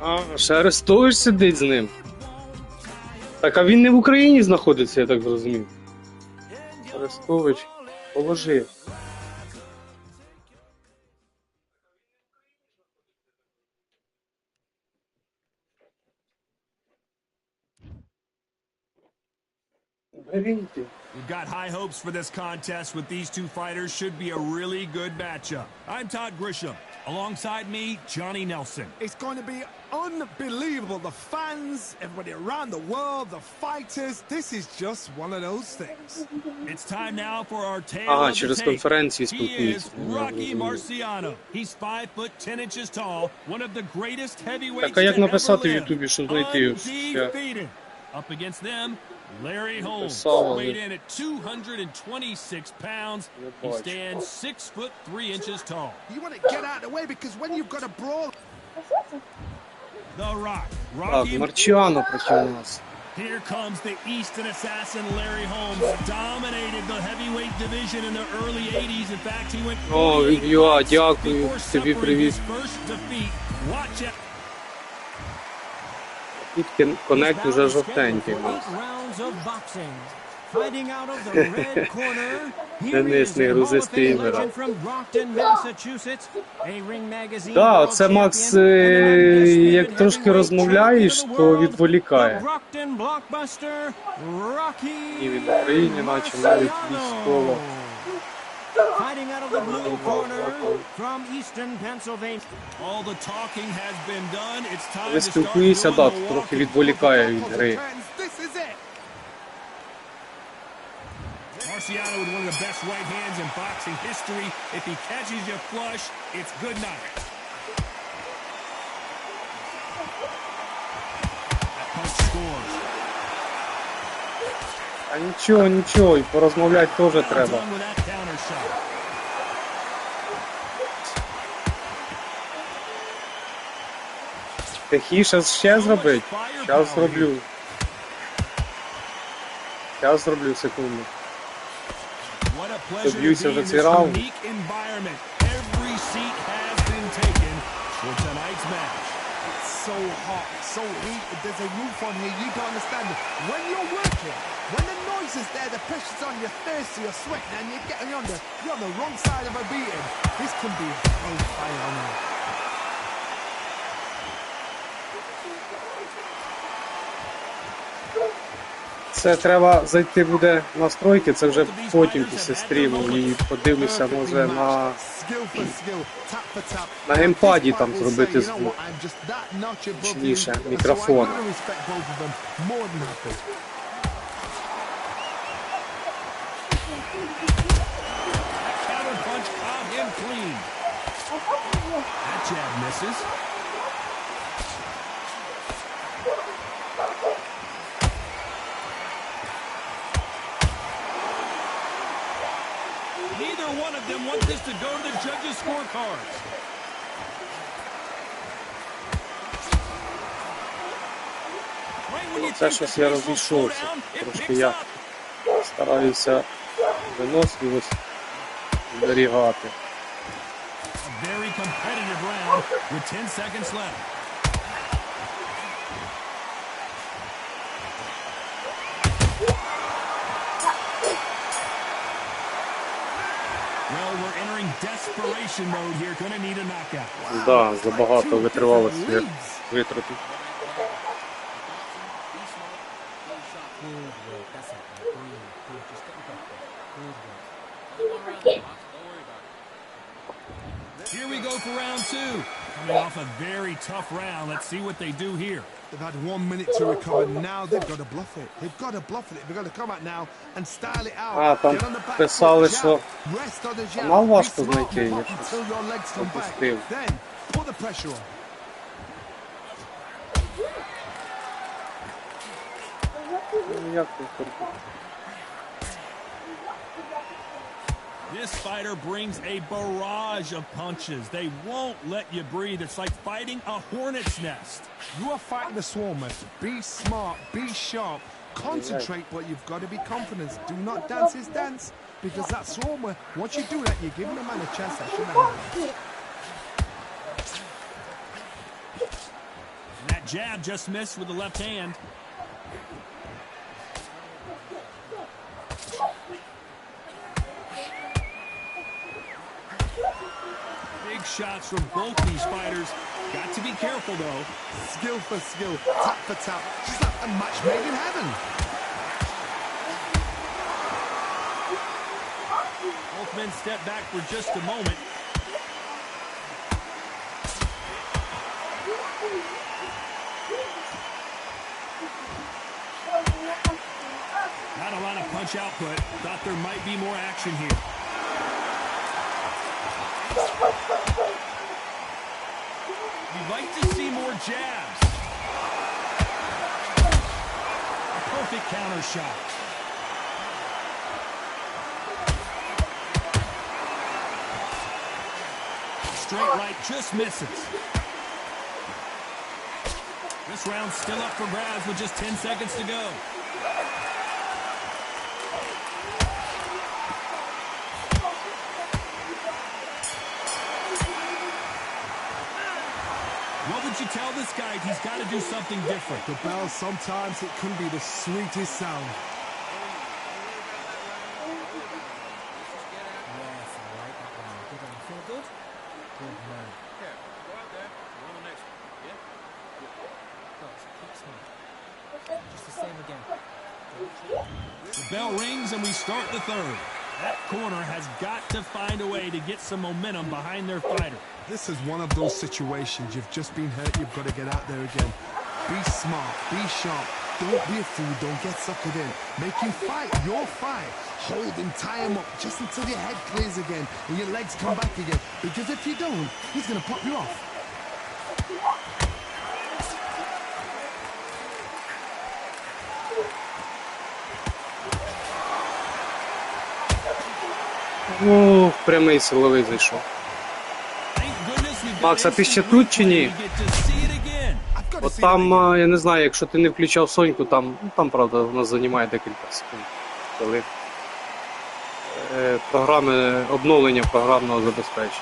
[SPEAKER 5] А, ще Арестович сидить з ним. Так, а він не в Україні знаходиться, я так зрозумів. Арестович положив.
[SPEAKER 2] We've got high hopes for this contest with these two fighters. Should be a really good matchup. I'm Todd Grisham. Alongside me, Johnny Nelson.
[SPEAKER 3] It's going to be unbelievable. The fans, everybody around the world, the fighters. This is just one of those things.
[SPEAKER 2] It's time now for our tale
[SPEAKER 5] Ага,
[SPEAKER 2] of the
[SPEAKER 5] через
[SPEAKER 2] tape.
[SPEAKER 5] конференцію
[SPEAKER 2] He is
[SPEAKER 5] спілкуються.
[SPEAKER 2] Rocky Marciano. He's 5'10" tall, one of the greatest heavyweights
[SPEAKER 5] Так, а як
[SPEAKER 2] to ever
[SPEAKER 5] написати в
[SPEAKER 2] live.
[SPEAKER 5] Ютубі, щоб знайти його?
[SPEAKER 2] Undefeated. Up against them, Larry Holmes,
[SPEAKER 5] Писав,
[SPEAKER 2] weighed in at 226 pounds. He stands 6'3" tall.
[SPEAKER 3] You want to get out of the way because when you've got a brawl...
[SPEAKER 2] The Rock.
[SPEAKER 5] Так,
[SPEAKER 2] Rocky.
[SPEAKER 5] Марчіано проти нас.
[SPEAKER 2] Here comes the Easton assassin, Larry Holmes. Dominated the heavyweight division in the early 80s. In fact, he went
[SPEAKER 5] О,
[SPEAKER 2] 48
[SPEAKER 5] Юа,
[SPEAKER 2] fights
[SPEAKER 5] дякую,
[SPEAKER 2] before
[SPEAKER 5] тобі
[SPEAKER 2] suffering
[SPEAKER 5] привіт.
[SPEAKER 2] his first defeat. Watch out.
[SPEAKER 5] Тут конект уже жовтенький.
[SPEAKER 4] Fighting out of the red corner, here
[SPEAKER 5] Денис,
[SPEAKER 4] is
[SPEAKER 5] не
[SPEAKER 4] a Hall
[SPEAKER 5] грузи
[SPEAKER 4] of Fame
[SPEAKER 5] стрімера.
[SPEAKER 4] legend from Brockton, Massachusetts, a Ring Magazine
[SPEAKER 5] Да,
[SPEAKER 4] world
[SPEAKER 5] це Макс,
[SPEAKER 4] champion, and an undisputed
[SPEAKER 5] як трошки
[SPEAKER 4] heavyweight
[SPEAKER 5] розмовляєш,
[SPEAKER 4] champion of the
[SPEAKER 5] то
[SPEAKER 4] world,
[SPEAKER 5] відволікає.
[SPEAKER 4] the Brockton blockbuster,
[SPEAKER 5] І він
[SPEAKER 4] Rocky
[SPEAKER 5] Україні, наче навіть військово.
[SPEAKER 4] Fighting out of the blue corner from Eastern Pennsylvania.
[SPEAKER 2] All the talking has been done. It's time
[SPEAKER 5] Ви
[SPEAKER 2] to start
[SPEAKER 5] спілкуєшся,
[SPEAKER 2] doing
[SPEAKER 5] да,
[SPEAKER 2] the
[SPEAKER 5] трохи
[SPEAKER 2] walking.
[SPEAKER 5] відволікає від гри.
[SPEAKER 3] This is it.
[SPEAKER 2] Marciano with one of the best right hands in boxing history. If he catches you flush, it's good night. That punch scores.
[SPEAKER 5] А нічого, нічого, і порозмовляти теж треба.
[SPEAKER 2] Done with that counter shot.
[SPEAKER 5] Тихіше ще зробити? Зараз зроблю. Зараз зроблю, секунду.
[SPEAKER 2] What a pleasure to
[SPEAKER 5] Доб'юся
[SPEAKER 2] be
[SPEAKER 5] вже
[SPEAKER 2] in
[SPEAKER 5] цей
[SPEAKER 2] this
[SPEAKER 5] раунд.
[SPEAKER 2] unique environment. Every seat has been taken for tonight's match.
[SPEAKER 3] It's so hot, so heated. There's a roof on here. You don't understand it. When you're working, when the noise is there, the pressure's on, you're thirsty, you're sweating, and you're getting you're on the wrong side of a beating. This can be hellfire on you.
[SPEAKER 5] Це треба зайти буде в настройки, це вже потім після стріму. І подивлюся, може на геймпаді там зробити звук. Точніше, мікрофон.
[SPEAKER 2] Counter punch caught him clean. That jab misses. Neither one of them wants this to go to the judges' scorecards. Right when you
[SPEAKER 5] Це
[SPEAKER 2] think
[SPEAKER 5] щось
[SPEAKER 2] the
[SPEAKER 5] я
[SPEAKER 2] pace will slow
[SPEAKER 5] розійшовся.
[SPEAKER 2] down, it
[SPEAKER 5] Трошки
[SPEAKER 2] picks
[SPEAKER 5] я
[SPEAKER 2] up.
[SPEAKER 5] стараюся виносливість зберігати.
[SPEAKER 2] A very competitive round with 10 seconds left. Well, we're entering desperation mode here. Gonna need a knockout.
[SPEAKER 5] Да, забагато витривалості витратив.
[SPEAKER 2] Here we go for round two. Coming off a very tough round. Let's see what they do here.
[SPEAKER 3] They've had 1 minute to recover. Now they've got to bluff it. They've got to bluff it. They've got to come out now and style it out.
[SPEAKER 5] Там
[SPEAKER 3] Get on the back
[SPEAKER 5] писали,
[SPEAKER 3] foot,
[SPEAKER 5] що
[SPEAKER 3] jab. Rest on the jab.
[SPEAKER 5] канал
[SPEAKER 3] Be
[SPEAKER 5] важко
[SPEAKER 3] smart
[SPEAKER 5] знайти,
[SPEAKER 3] with
[SPEAKER 5] я
[SPEAKER 3] it
[SPEAKER 5] щось
[SPEAKER 3] until your legs come back.
[SPEAKER 5] пропустив.
[SPEAKER 3] Then put the pressure on.
[SPEAKER 5] Як тут торкнути?
[SPEAKER 2] This fighter brings a barrage of punches. They won't let you breathe. It's like fighting a hornet's nest.
[SPEAKER 3] You are fighting the swarmer. Be smart, be sharp, concentrate, but you've got to be confident. Do not dance his dance, because that swarmer, once you do that, you're giving a man a chance that shouldn't have happened.
[SPEAKER 2] And that jab just missed with the left hand. Big shots from both these fighters. Got to be careful, though.
[SPEAKER 3] Skill for skill, tap for tap, just like a match made in heaven.
[SPEAKER 2] Both men step back for just a moment. Not a lot of punch output. Thought there might be more action here. You'd like to see more jabs. A perfect counter shot. Straight right just misses. This round's still up for grabs with just 10 seconds to go. What would you tell this guy? He's got to do something different.
[SPEAKER 3] The bell, sometimes it can be the sweetest sound.
[SPEAKER 2] The bell rings and we start the third. That corner has got to find a way to get some momentum behind their fighter.
[SPEAKER 3] This is one of those situations. You've just been hurt. You've got to get out there again. Be smart. Be sharp. Don't be a fool. Don't get suckered in. Make him fight your fight. Hold him, tie him up just until your head clears again and your legs come back again. Because if you don't, he's going to pop you off.
[SPEAKER 5] О, прямий силовий зайшов. Макс, а ти ще тут чи ні? От там, я не знаю, якщо ти не включав Соньку, там, правда, вона займає декілька секунд. Коли програми, обновлення програмного забезпечення.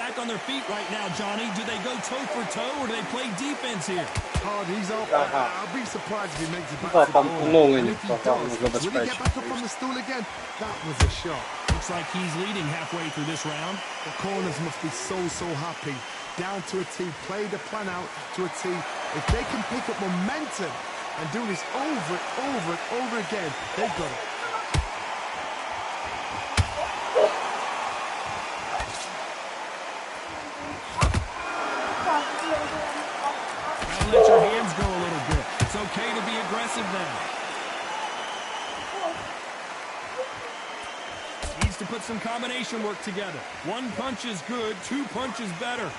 [SPEAKER 2] Back on their feet right now, Johnny. Do they go toe for toe or do they play defense here?
[SPEAKER 3] Hard, he's up. I'll be surprised if he makes it back to the goal. And if he does, will he get back up on the stool again? That was a shot.
[SPEAKER 2] Looks like he's leading halfway through this round.
[SPEAKER 3] The corners must be so happy. Down to a T, play the plan out to a T. If they can pick up momentum and do this over and over again, they've got it.
[SPEAKER 2] Let your hands go a little bit. It's okay to be aggressive now. Needs to put some combination work together. One punch is good, two punches better.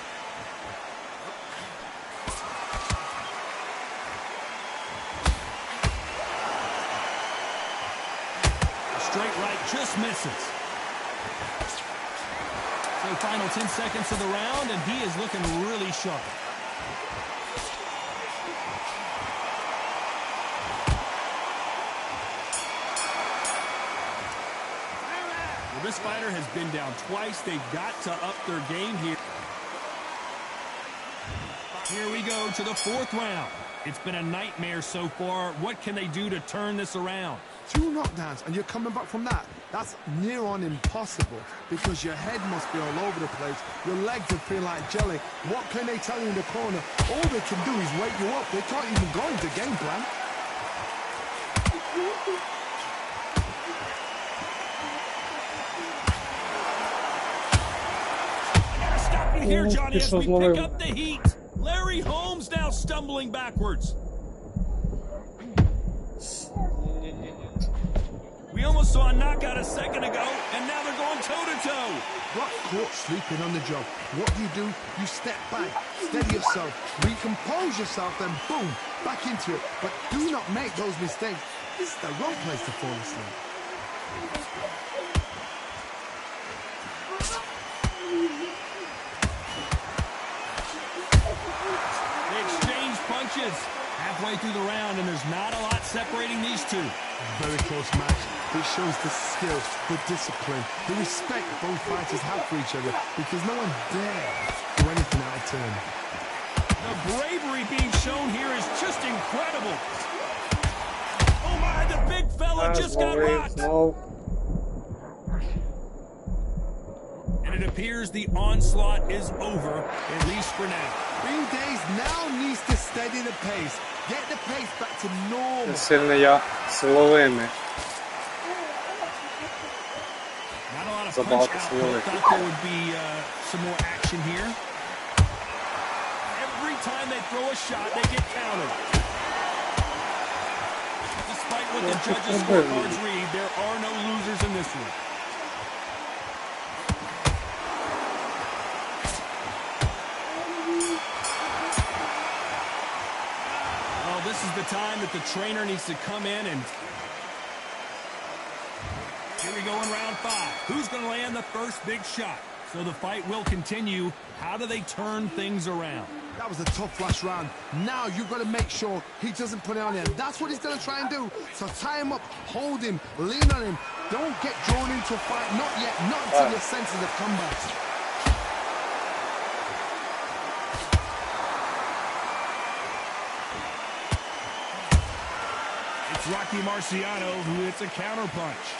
[SPEAKER 2] A straight right just misses. So final 10 seconds of the round, and he is looking really sharp. This fighter has been down twice. They've got to up their game here. Here we go to the fourth round. It's been a nightmare so far. What can they do to turn this around?
[SPEAKER 3] 2 knockdowns, and you're coming back from that. That's near on impossible because your head must be all over the place. Your legs will feel like jelly. What can they tell you in the corner? All they can do is wake you up. They can't even go into game plan.
[SPEAKER 2] Stop you here, Johnny, as we pick up the heat. Larry Holmes now stumbling backwards. We almost saw a knockout a second ago, and now they're going toe-to-toe.
[SPEAKER 3] Got caught sleeping on the job. What do? You step back, steady yourself, recompose yourself, then boom, back into it. But do not make those mistakes. This is the wrong place to fall asleep.
[SPEAKER 2] They exchange punches halfway through the round, and there's not a lot separating these two.
[SPEAKER 3] Very close match. It shows the skill, the discipline, the respect both fighters have for each other because no one dares do anything out of turn.
[SPEAKER 2] The bravery being shown here is just incredible. Oh my, the big fella just got rocked. And it appears the onslaught is over, at least for now.
[SPEAKER 3] Green Days now needs to steady the pace. Get the pace back to normal.
[SPEAKER 5] Сильно я силовими.
[SPEAKER 2] Not a lot of punch out. I thought there would be some more action here. Every time they throw a shot, they get countered. Despite what the judges' scorecards read, there are no losers in this one. Well, this is the time that the trainer needs to come in and... Here we go in round 5. Who's going to land the first big shot? So the fight will continue. How do they turn things around?
[SPEAKER 3] That was a tough last round. Now you've got to make sure he doesn't put it on there. That's what he's going to try and do. So tie him up, hold him, lean on him. Don't get drawn into a fight. Not yet. Not until your senses have come back.
[SPEAKER 2] It's Rocky Marciano who hits a counterpunch.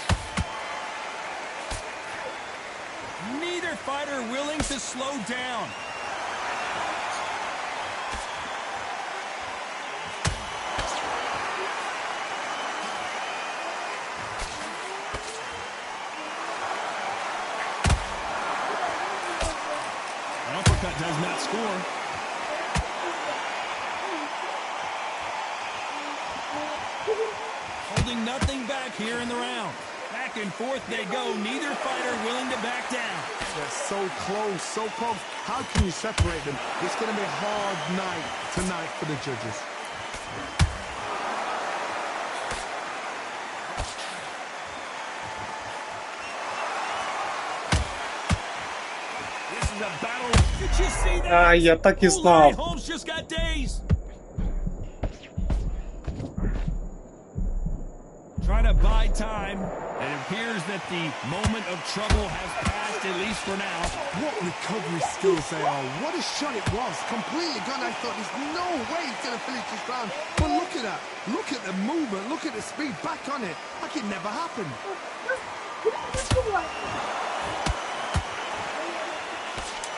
[SPEAKER 2] Neither fighter willing to slow down. An uppercut does not score. Holding nothing back here in the round. Back and forth they go. Neither fighter willing to back down.
[SPEAKER 3] They're so close, so close. How can you separate them? It's going to be a hard night tonight for the judges.
[SPEAKER 2] This is a battle. Did you see that?
[SPEAKER 5] Я так и знал.
[SPEAKER 2] Holmes just got dazed. Trying to buy time. It appears that the moment of trouble has passed, at least for now.
[SPEAKER 3] What recovery skills they are. What a shot it was. Completely gone. I thought there's no way he's going to finish this round. But look at that. Look at the movement. Look at the speed. Back on it. Like it never happened.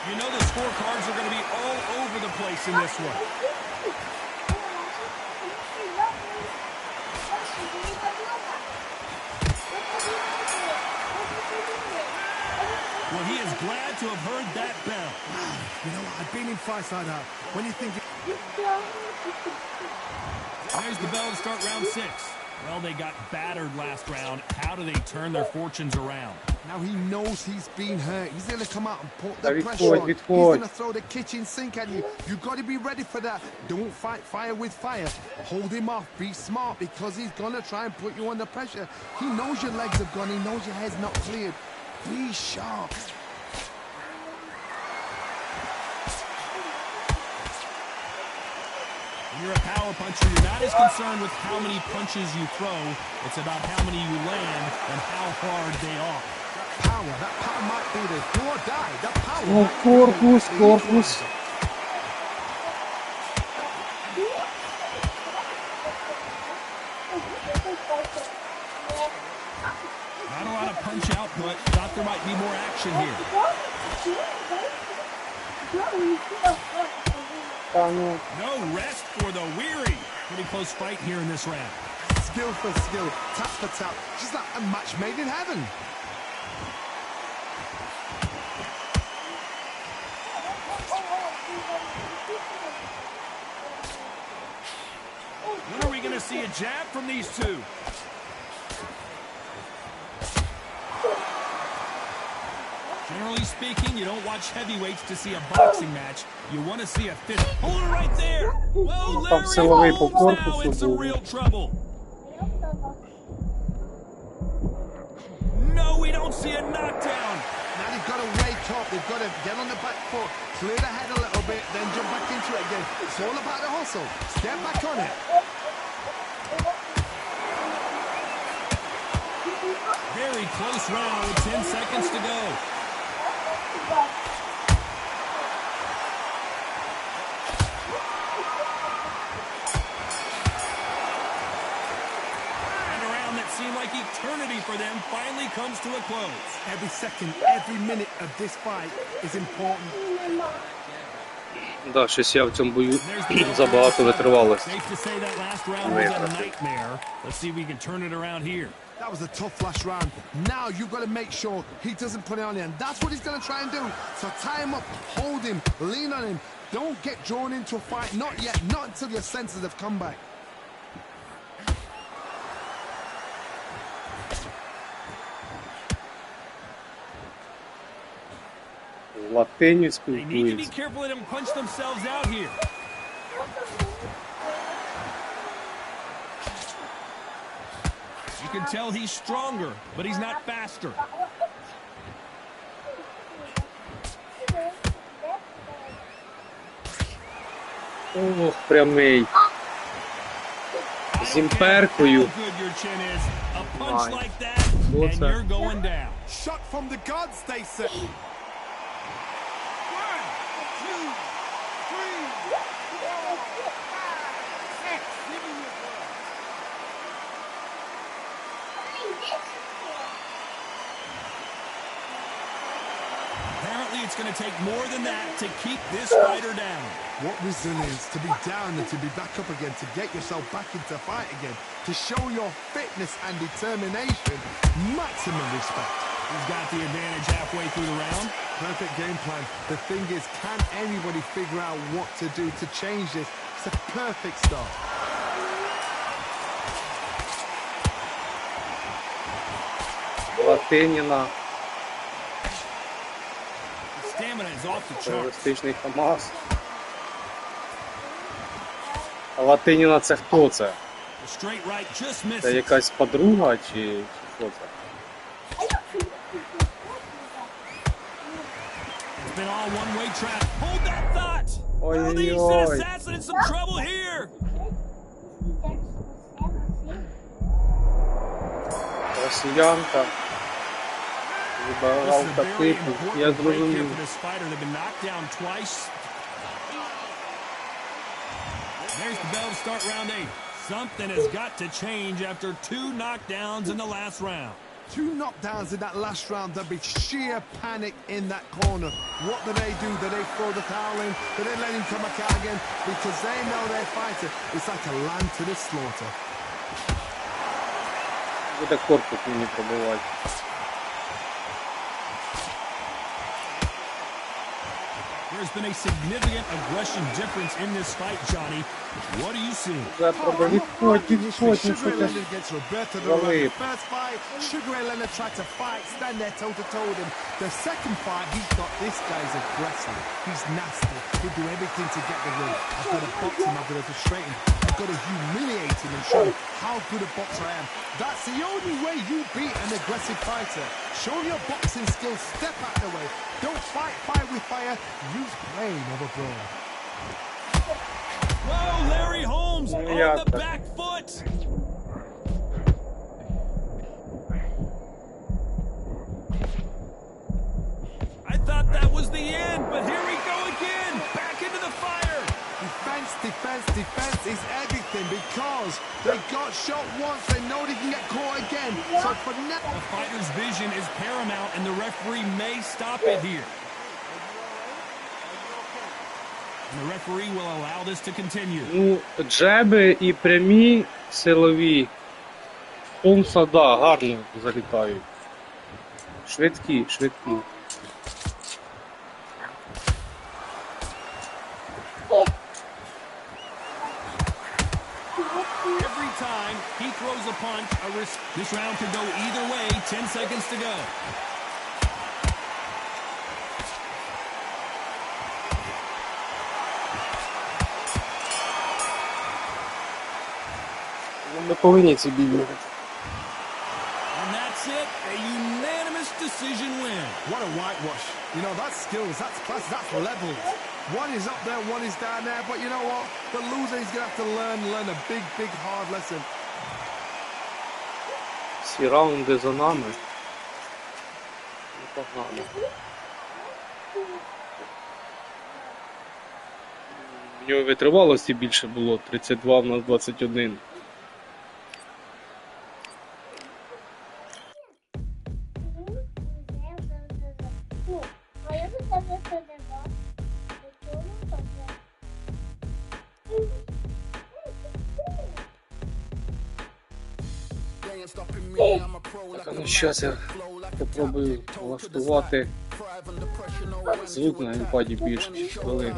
[SPEAKER 2] You know the scorecards are going to be all over the place in this one. Well, he is glad to have heard that bell.
[SPEAKER 3] You know what? I've been in fights like that. When you think...
[SPEAKER 2] There's the bell to start round 6. Well, they got battered last round. How do they turn their fortunes around?
[SPEAKER 3] Now he knows he's been hurt. He's going to come out and put the pressure on. He's going to throw the kitchen sink at you. You've got to be ready for that. Don't fight fire with fire. Hold him off. Be smart because he's going to try and put you under pressure. He knows your legs have gone. He knows your head's not cleared. Be sharp.
[SPEAKER 2] When you're a power puncher, you're not as concerned with how many punches you throw. It's about how many you land and how hard they are.
[SPEAKER 3] That power might be the do or die. That power.
[SPEAKER 5] Oh, corpus.
[SPEAKER 2] Not a lot of punch output. Thought there might be more action here. No rest for the weary. Pretty close fight here in this round.
[SPEAKER 3] Skill for skill, tap for tap, just like a match made in heaven.
[SPEAKER 2] When are we going to see a jab from these two? Generally speaking, you don't watch heavyweights to see a boxing match. You want to see a fist. Hold it right there. Well, Larry Holmes now in some real trouble. No, we don't see a knockdown.
[SPEAKER 3] Now they've got to wake up. They've got to get on the back foot, clear the head a little bit, then jump back into it again. It's all about the hustle. Step back on it.
[SPEAKER 2] Very close round with 10 seconds to go. And a round that seemed like eternity for them finally comes to a close.
[SPEAKER 3] Every second, every minute of this fight is important.
[SPEAKER 5] Да, щось я в цьому бою забагато витривалості.
[SPEAKER 2] Safe to say that last round was a nightmare. Let's see if we can turn it around here.
[SPEAKER 3] That was a tough last round. Now you've got to make sure he doesn't put it on you, and that's what he's going to try and do. So tie him up, hold him, lean on him. Don't get drawn into a fight. Not yet. Not until your senses have come back.
[SPEAKER 5] Латиню
[SPEAKER 2] They need to be
[SPEAKER 5] спілкуються.
[SPEAKER 2] careful let them punch themselves out here. You can tell he's stronger, but he's not faster.
[SPEAKER 5] Ох, прямий. З імперкою.
[SPEAKER 2] How good your chin is. A punch
[SPEAKER 5] Nice.
[SPEAKER 2] like that, and
[SPEAKER 5] that?
[SPEAKER 2] you're going down.
[SPEAKER 3] Shot from the gods, they say.
[SPEAKER 2] Apparently, it's going to take more than that to keep this fighter down.
[SPEAKER 3] What resilience to be down and to be back up again, to get yourself back into fight again, to show your fitness and determination. Maximum respect.
[SPEAKER 2] He's got the advantage halfway through the round.
[SPEAKER 3] Perfect game plan. The thing is, can anybody figure out what to do to change this? It's a perfect start.
[SPEAKER 5] Латиніна.
[SPEAKER 2] Stamina is off the charts.
[SPEAKER 5] Терористичний КамАЗ. А Латиніна це хто це?
[SPEAKER 2] The straight right just
[SPEAKER 5] Це
[SPEAKER 2] misses.
[SPEAKER 5] якась подруга чи що це?
[SPEAKER 2] It's been all one-way traffic. Hold that thought.
[SPEAKER 5] Ой,
[SPEAKER 2] Oh, the
[SPEAKER 5] ой,
[SPEAKER 2] Eastern
[SPEAKER 5] ой.
[SPEAKER 2] assassin in some trouble here.
[SPEAKER 5] Росіянка.
[SPEAKER 2] This is a
[SPEAKER 5] Лібералка
[SPEAKER 2] very
[SPEAKER 5] типу. Я
[SPEAKER 2] important break here
[SPEAKER 5] зрозумів.
[SPEAKER 2] for this fighter. They've been knocked down twice. There's the bell to start round 8. Something has got to change after 2 knockdowns in the last round.
[SPEAKER 3] 2 knockdowns in that last round. There'll be sheer panic in that corner. What do? Do they throw the towel in? Do they let him come back out again? Because they know their fighter is like a lamb to the slaughter.
[SPEAKER 5] Буде корпус мені пробивати.
[SPEAKER 2] There's been a significant aggression difference in this fight, Johnny. What do you see?
[SPEAKER 5] Вже пробив. Відходь, відходь, ну що
[SPEAKER 3] Sugar Ray
[SPEAKER 5] ти?
[SPEAKER 3] Leonard against Roberto Duran. The
[SPEAKER 5] Залип.
[SPEAKER 3] first fight, Sugar Ray Leonard tried to fight, stand there toe-to-toe with him. The second fight, he's got this guy's aggressive. He's nasty. He'll do everything to get the win. I've got to box him, I've got to frustrate him. I've got to humiliate him and show him how good a boxer I am. That's the only way you beat an aggressive fighter. Show your boxing skills, step out the way. Don't fight fire with fire. Use brain over brawn.
[SPEAKER 2] Whoa, Larry Holmes on
[SPEAKER 5] Yeah.
[SPEAKER 2] the back foot. I thought that was the end, but here we go again. Back into the fire.
[SPEAKER 3] Defense, defense, defense is everything. anything because they got shot once. They know they can get caught again. So for now,
[SPEAKER 2] The fighter's vision is paramount, and the referee may stop it here. And the referee will allow this to continue.
[SPEAKER 5] Ну, джеби і прямі силові Холмса, да, гарно залітають. Швидкі, швидкі.
[SPEAKER 2] Every time he throws a punch, this round could go either way. 10 seconds to go.
[SPEAKER 5] Ми повинні ці бій виграти.
[SPEAKER 2] And that's it, a unanimous decision win.
[SPEAKER 3] what a whitewash. You know, that's skills, that's class, that's levels. One is up there, one is down there. But you know what? The loser is going to have to learn a big, big, hard lesson.
[SPEAKER 5] Всі раунди за нами. Непогано. В нього витривалості більше було. 32, в нас 21. Так, ну зараз я попробую налаштувати звук на імпаді більше, 6 хвилин.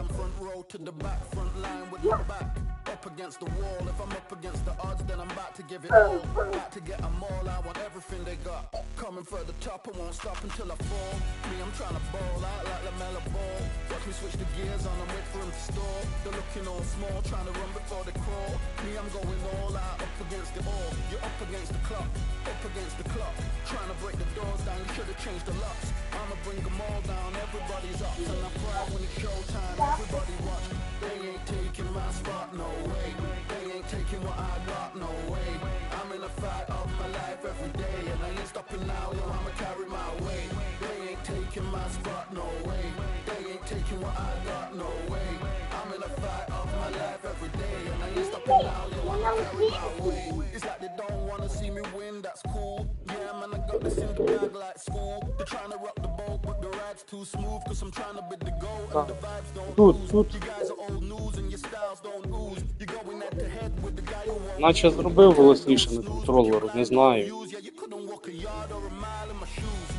[SPEAKER 1] Up against the wall, if I'm up against the odds, then I'm about to give it all. About to get them all, I want everything they got. Coming for the top, I won't stop until I fall. Me, I'm trying to ball out like the Mela ball. Watch me switch the gears on and wait for them to stall. They're looking all small, trying to run before they crawl. Me, I'm going all out, up against it all. You're up against the clock, up against the clock. Trying to break the doors down, you should have changed the locks. I'ma bring them all down, everybody's up. And I pride when it's showtime, everybody watch. They ain't taking my spot, no way. They ain't taking what I got, no way. I'm in a fight of my life every day, and I ain't stopping now, yo, I'ma carry my weight. They ain't taking my spot, no way. They ain't taking what I got, no way. I'm in a fight of my life every day, and I ain't stopping now, yo, I'ma carry my weight. It's like they don't wanna see me win, that's cool. Yeah, man, I got this in the bag like school. They're trying to rock the boat, but the ride's too smooth, cause I'm trying to bid the goal, and the vibes don't lose. You guys are old news, and your styles don't ooze. You're going head to head with the guy who won.
[SPEAKER 5] Наче зробив голосніше на контролеру, не знаю.
[SPEAKER 1] Yeah, you couldn't walk a yard or a mile in my shoes.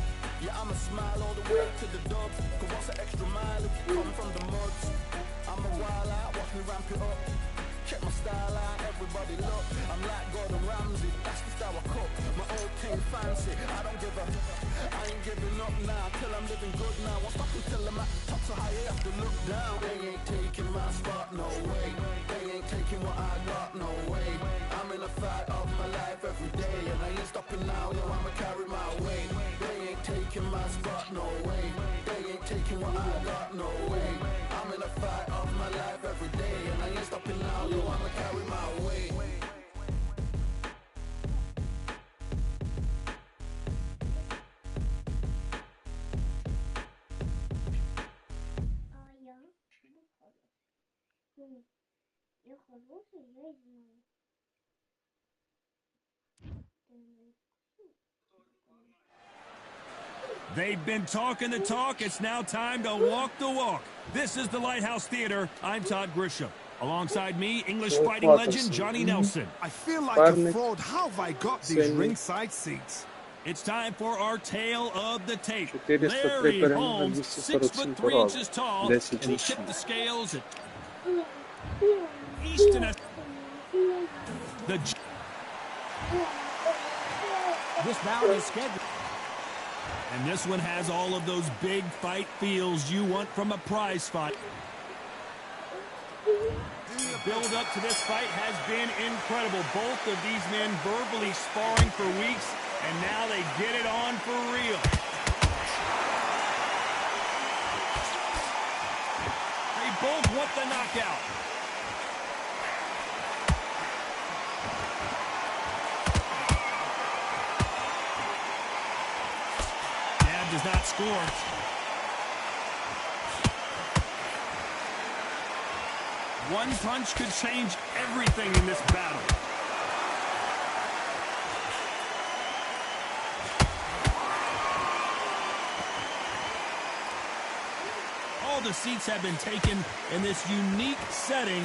[SPEAKER 1] Yeah, I'ma smile all the way to the dubs. Cause what's an extra mile if you come from the muds? I'm a wild out, watch me ramp it up. Check my style out, everybody look. I'm like Gordon Ramsay, that's just how I cook. My old king fancy, I don't give a. I ain't giving up now, till I'm living good now. Won't stop until I'm at the top, so high you have to look down. They ain't taking my spot, no way. They ain't taking what I got, no way. I'm in a fight of my life every day, and I ain't stopping now, yo, I'ma carry my weight. They ain't taking my spot, no way. They ain't taking what I got, no way. I'm in a fight of my life every day, and I ain't stopping now, yo, I'ma carry my weight.
[SPEAKER 7] Я хороший, я знаю.
[SPEAKER 2] They've been talking the talk. It's now time to walk the walk. This is the Lighthouse Theater. I'm Todd Grisham. Alongside me, English fighting legend Johnny Nelson.
[SPEAKER 3] I feel like a fraud. How have I got these ringside seats?
[SPEAKER 2] It's time for our tale of the tape.
[SPEAKER 5] 403
[SPEAKER 2] Larry Holmes,
[SPEAKER 5] 247
[SPEAKER 2] 6'3" inches tall, and he tipped the scales at Easton.
[SPEAKER 4] This bout is scheduled.
[SPEAKER 2] And this one has all of those big fight feels you want from a prize fight. The build up to this fight has been incredible. Both of these men verbally sparring for weeks, and now they get it on for real. They both want the knockout. Does not score. One punch could change everything in this battle. All the seats have been taken in this unique setting.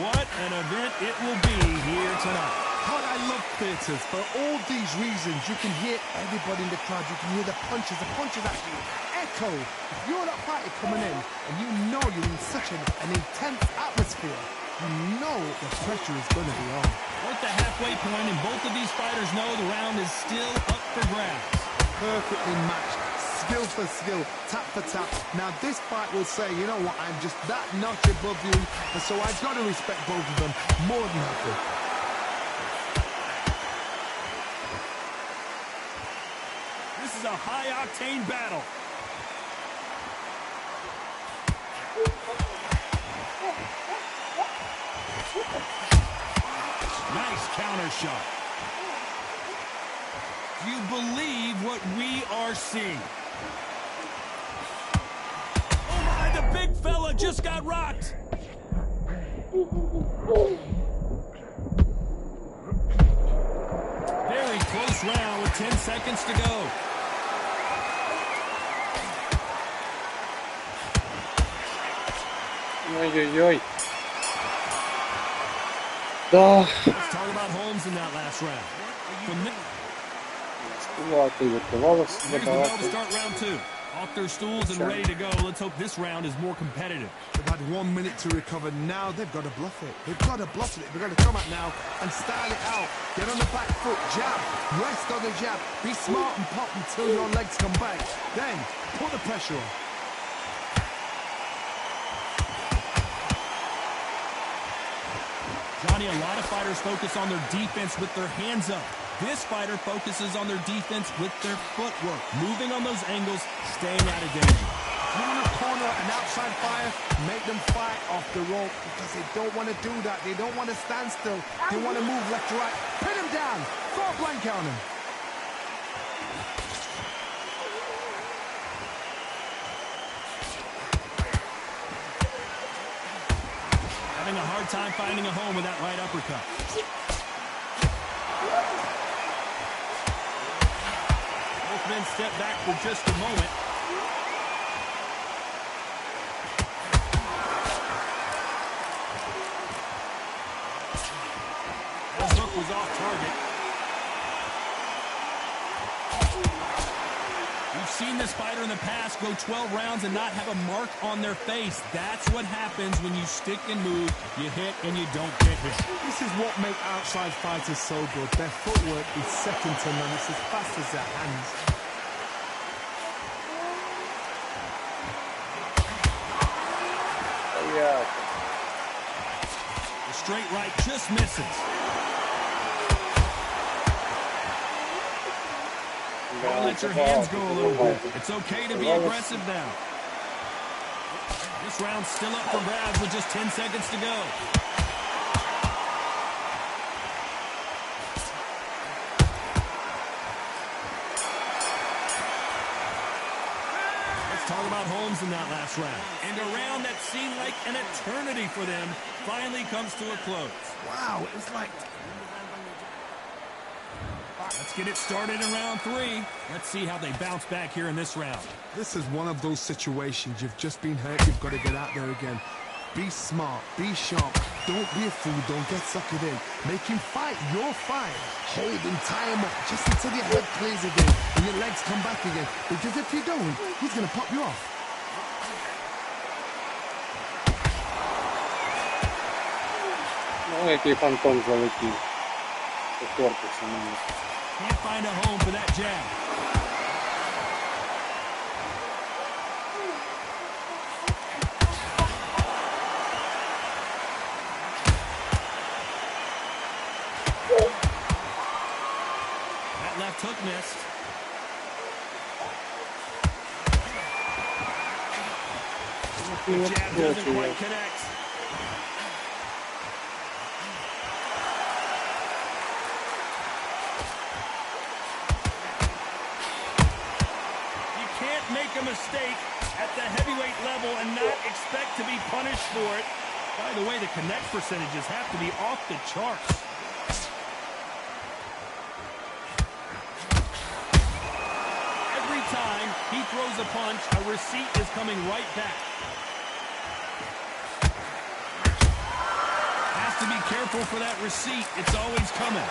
[SPEAKER 2] What an event it will be here tonight.
[SPEAKER 3] God, I love theatres. For all these reasons, you can hear everybody in the crowd. You can hear the punches. The punches actually echo. If you're that fighter coming in and you know you're in such an intense atmosphere, you know the pressure is going to be on.
[SPEAKER 2] We're at the halfway point, and both of these fighters know the round is still up for grabs.
[SPEAKER 3] Perfectly matched. Skill for skill, tap for tap. Now this fight will say, you know what, I'm just that notch above you, and so I've got to respect both of them more than happy.
[SPEAKER 2] This is a high-octane battle. Nice counter shot. Do you believe what we are seeing? Oh my, the big fella just got rocked. Very close round with 10 seconds to go.
[SPEAKER 5] Ой-ой-ой. Да.
[SPEAKER 2] Let's talk about Holmes in that last round. From there,
[SPEAKER 5] Співати готувалося
[SPEAKER 2] here's the bell to
[SPEAKER 5] багато.
[SPEAKER 2] start round two. Off their stools and ready to go. Let's hope this round is more competitive.
[SPEAKER 3] They've had 1 minute to recover. Now they've got to bluff it. They've got to bluff it. They've got to come out now and style it out. Get on the back foot, jab, rest on the jab. Be smart and pop until your legs come back. Then put the pressure on.
[SPEAKER 2] Johnny, a lot of fighters focus on their defense with their hands up. This fighter focuses on their defense with their footwork, moving on those angles, staying out of danger.
[SPEAKER 3] If you want to corner an outside fire, make them fight off the rope because they don't want to do that. They don't want to stand still. They want to move left to right. Pin him down. Throw a blank on him.
[SPEAKER 2] Having a hard time finding a home with that right uppercut. Both men step back for just a moment. That hook was off target. We've seen this fighter in the past go 12 rounds and not have a mark on their face. That's what happens when you stick and move, you hit and you don't get hit.
[SPEAKER 3] This is what makes outside fighters so good. Their footwork is second to none. It's as fast as their hands.
[SPEAKER 5] Yeah.
[SPEAKER 2] The straight right just misses. Don't let your hands go a little bit. It's okay to be aggressive now. This round's still up for grabs with just 10 seconds to go. Let's talk about Holmes in that last round. And a round that seemed like an eternity for them finally comes to a close.
[SPEAKER 3] Wow, it's like...
[SPEAKER 2] Let's get it started in round three. Let's see how they bounce back here in this round.
[SPEAKER 3] This is one of those situations. You've just been hurt. You've got to get out there again. Be smart. Be sharp. Don't be a fool. Don't get suckered in. Make him fight your fight. Hold him, tie him up just until your head clears again and your legs come back again. Because if you don't, he's going to pop you off.
[SPEAKER 5] Ну, який фантом залетів. По корпусу мені.
[SPEAKER 2] Can't find a home for that jab. That left hook missed. The jab doesn't quite connect. Make a mistake at the heavyweight level and not expect to be punished for it. By the way, the connect percentages have to be off the charts. Every time he throws a punch, a receipt is coming right back. Has to be careful for that receipt. It's always coming.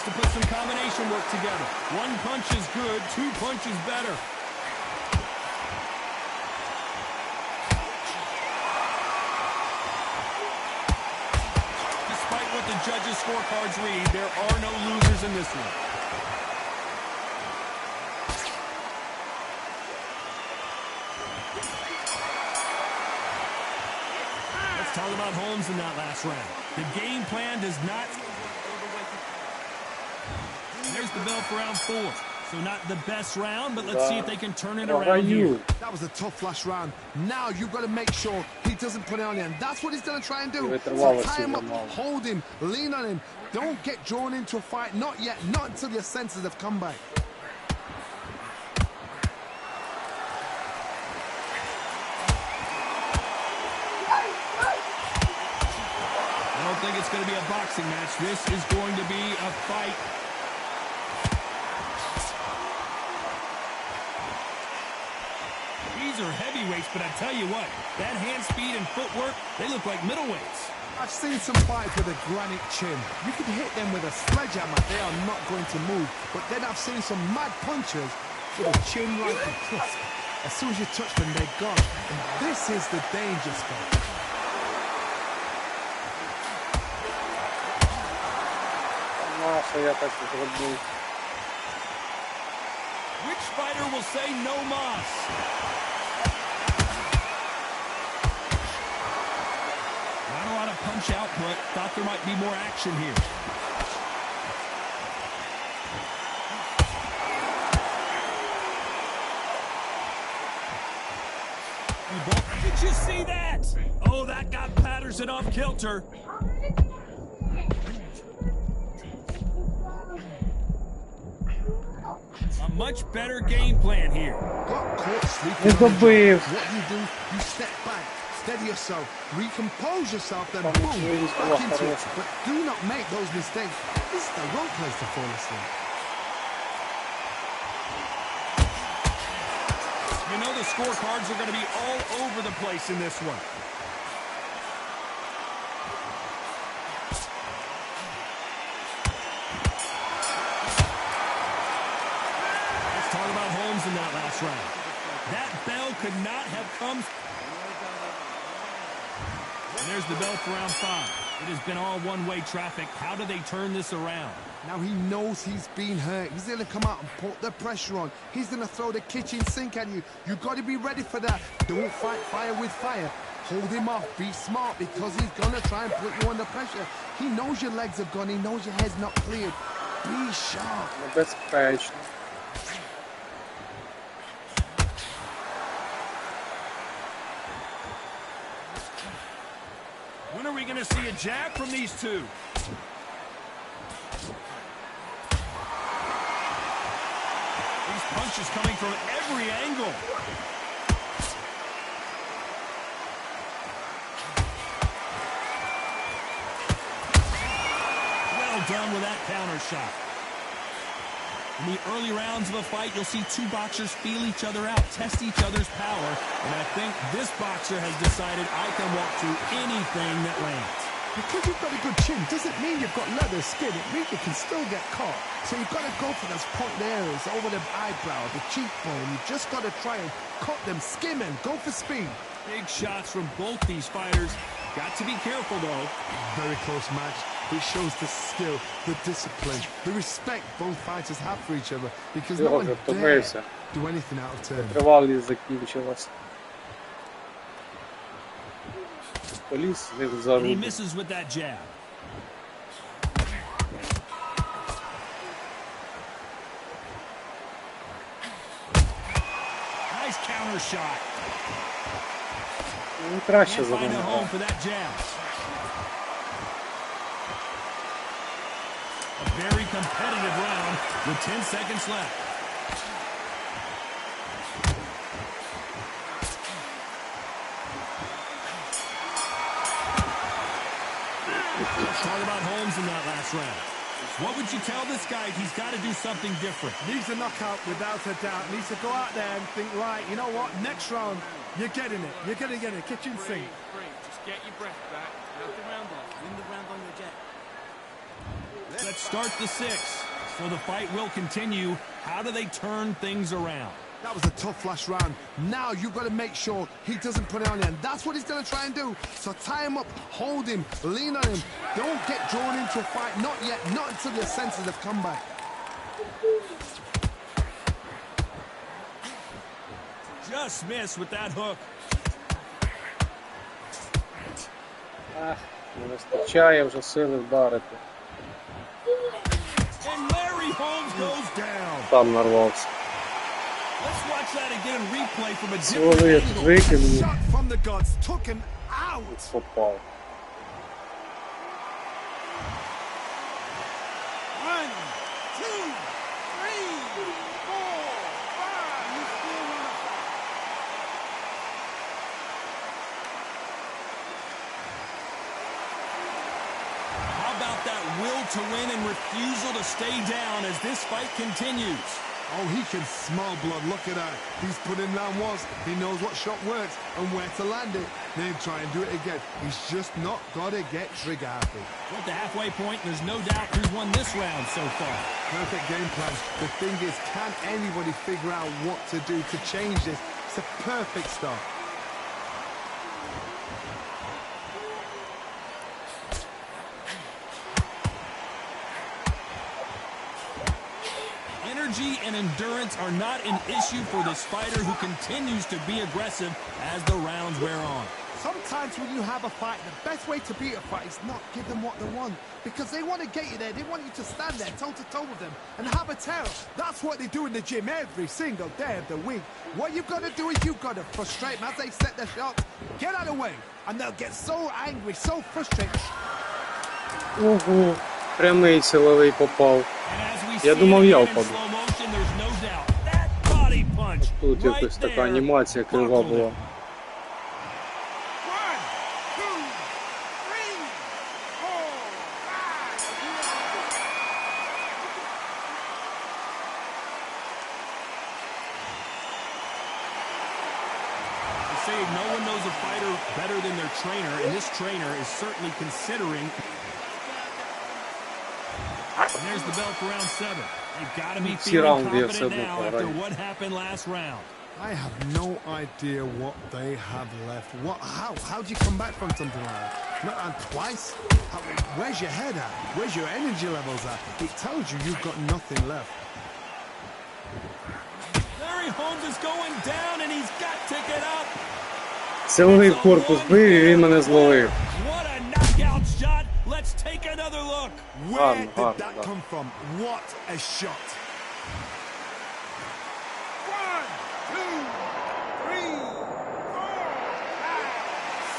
[SPEAKER 2] To put some combination work together. One punch is good, two punches better. Despite what the judges' scorecards read, there are no losers in this one. Let's talk about Holmes in that last round. The game plan does not... There's the bell for round 4. So not the best round, but let's see if they can turn it around here.
[SPEAKER 3] That was a tough last round. Now you've got to make sure he doesn't put it on you. And that's what he's going to try and do. So tie him up, hold him, lean on him. Don't get drawn into a fight. Not yet. Not until your senses have come back.
[SPEAKER 2] I don't think it's going to be a boxing match. This is going to be a fight. These are heavyweights, but I tell you what, that hand speed and footwork, they look like middleweights.
[SPEAKER 3] I've seen some fights with a granite chin. You can hit them with a sledgehammer, they are not going to move. But then I've seen some mad punchers with a chin like a crisp. As soon as you touch them, they're gone. And this is the danger spot.
[SPEAKER 2] Which fighter will say no mas? Not a lot of punch output. Thought there might be more action here. Did you see that? Oh, that got Patterson off kilter. A much better game plan here.
[SPEAKER 3] Got caught sleeping. What you do, you step back, steady yourself, recompose yourself, then boom, back into it. But do not make those mistakes. This is the wrong place to fall asleep.
[SPEAKER 2] You know the scorecards are going to be all over the place in this one. Let's talk about Holmes in that last round. That bell could not have come. And there's the bell for round 5. It has been all one-way traffic. How do they turn this around?
[SPEAKER 3] Now he knows he's been hurt. He's going to come out and put the pressure on. He's going to throw the kitchen sink at you. You've got to be ready for that. Don't fight fire with fire. Hold him off. Be smart because he's going to try and put you under pressure. He knows your legs are gone. He knows your head's not cleared. Be sharp.
[SPEAKER 5] Безпечно.
[SPEAKER 2] When are we going to see a jab from these two? These punches coming from every angle. Well done with that counter shot. In the early rounds of a fight, you'll see two boxers feel each other out, test each other's power, and I think this boxer has decided I can walk through anything that lands.
[SPEAKER 3] Because you've got a good chin doesn't mean you've got leather skin. It means you can still get caught. So you've got to go for those point areas over the eyebrow, the cheekbone. You've just got to try and cut them, skim and go for speed.
[SPEAKER 2] Big shots from both these fighters. Got to be careful, though.
[SPEAKER 3] Very close match. It shows the skill, the discipline, the respect both fighters have for each other. Because no one dare do anything out of turn.
[SPEAKER 5] Тривалість закінчилась. Поліз не
[SPEAKER 2] He
[SPEAKER 5] зарубив.
[SPEAKER 2] misses with that jab. Nice counter shot.
[SPEAKER 5] Ну, краще
[SPEAKER 2] Can't find a home
[SPEAKER 5] завонив.
[SPEAKER 2] for that jab. A very competitive round with 10 seconds left. Talk about Holmes in that last round. What would you tell this guy? He's got to do something different.
[SPEAKER 3] Needs a knockout without a doubt. Needs to go out there and think, right, you know what? Next round, you're getting it. You're going to get it. Kitchen sink.
[SPEAKER 9] Just get your breath back. Have the round off. Win the round on your jet.
[SPEAKER 2] Let's start the 6th. So the fight will continue. How do they turn things around?
[SPEAKER 3] That was a tough last round. Now you've got to make sure he doesn't put it on you. And that's what he's going to try and do. So tie him up, hold him, lean on him. Don't get drawn into a fight. Not yet. Not until your senses have come back.
[SPEAKER 2] Just missed with that hook.
[SPEAKER 5] Не вистачає вже сили вдарити.
[SPEAKER 2] And Larry Holmes goes down.
[SPEAKER 5] Там нарвався.
[SPEAKER 2] Let's watch that again, replay from a
[SPEAKER 5] Силовий
[SPEAKER 2] different angle.
[SPEAKER 5] викинув.
[SPEAKER 3] Shot from the gods. Took him out.
[SPEAKER 5] Попав.
[SPEAKER 10] 1, 2, 3, 4, 5. You still want to fight.
[SPEAKER 2] How about that will to win and refusal to stay down as this fight continues?
[SPEAKER 3] Oh, he can smell blood. Look at that. He's put in round once. He knows what shot works and where to land it. Then try and do it again. He's just not got to get trigger happy.
[SPEAKER 2] At the halfway point, there's no doubt who's won this round so far.
[SPEAKER 3] Perfect game plan. The thing is, can anybody figure out what to do to change this? It's a perfect start.
[SPEAKER 2] Energy and endurance are not an issue for this fighter who continues to be aggressive as the rounds wear on.
[SPEAKER 3] Sometimes when you have a fight, the best way to beat a fight is not give them what they want. Because they want to get you there. They want you to stand there toe-to-toe with them and have a terror. That's what they do in the gym every single day of the week. What you've got to do is you've got to frustrate them as they set their shots. Get out of the way. And they'll get so angry, so frustrated.
[SPEAKER 5] Ого, прямий силовий попав. Я думав, я впаду. Тут якась така анімація крива була.
[SPEAKER 2] No one knows a fighter better than their trainer, and this trainer is certainly considering. And there's the bell for round 7. You've got to be feeling confident now after what happened last round.
[SPEAKER 3] I have no idea what they have left. How do you come back from something like that? Not and twice? Where's your head at? Where's your energy levels at? It tells you you've got nothing left.
[SPEAKER 2] Larry Holmes is going down and he's got to get up.
[SPEAKER 5] Силовий корпус бив і він мене зловив.
[SPEAKER 2] What a knockout shot. Let's take another look.
[SPEAKER 3] Where did that come from? What a shot.
[SPEAKER 10] 1, 2, 3, 4, 5,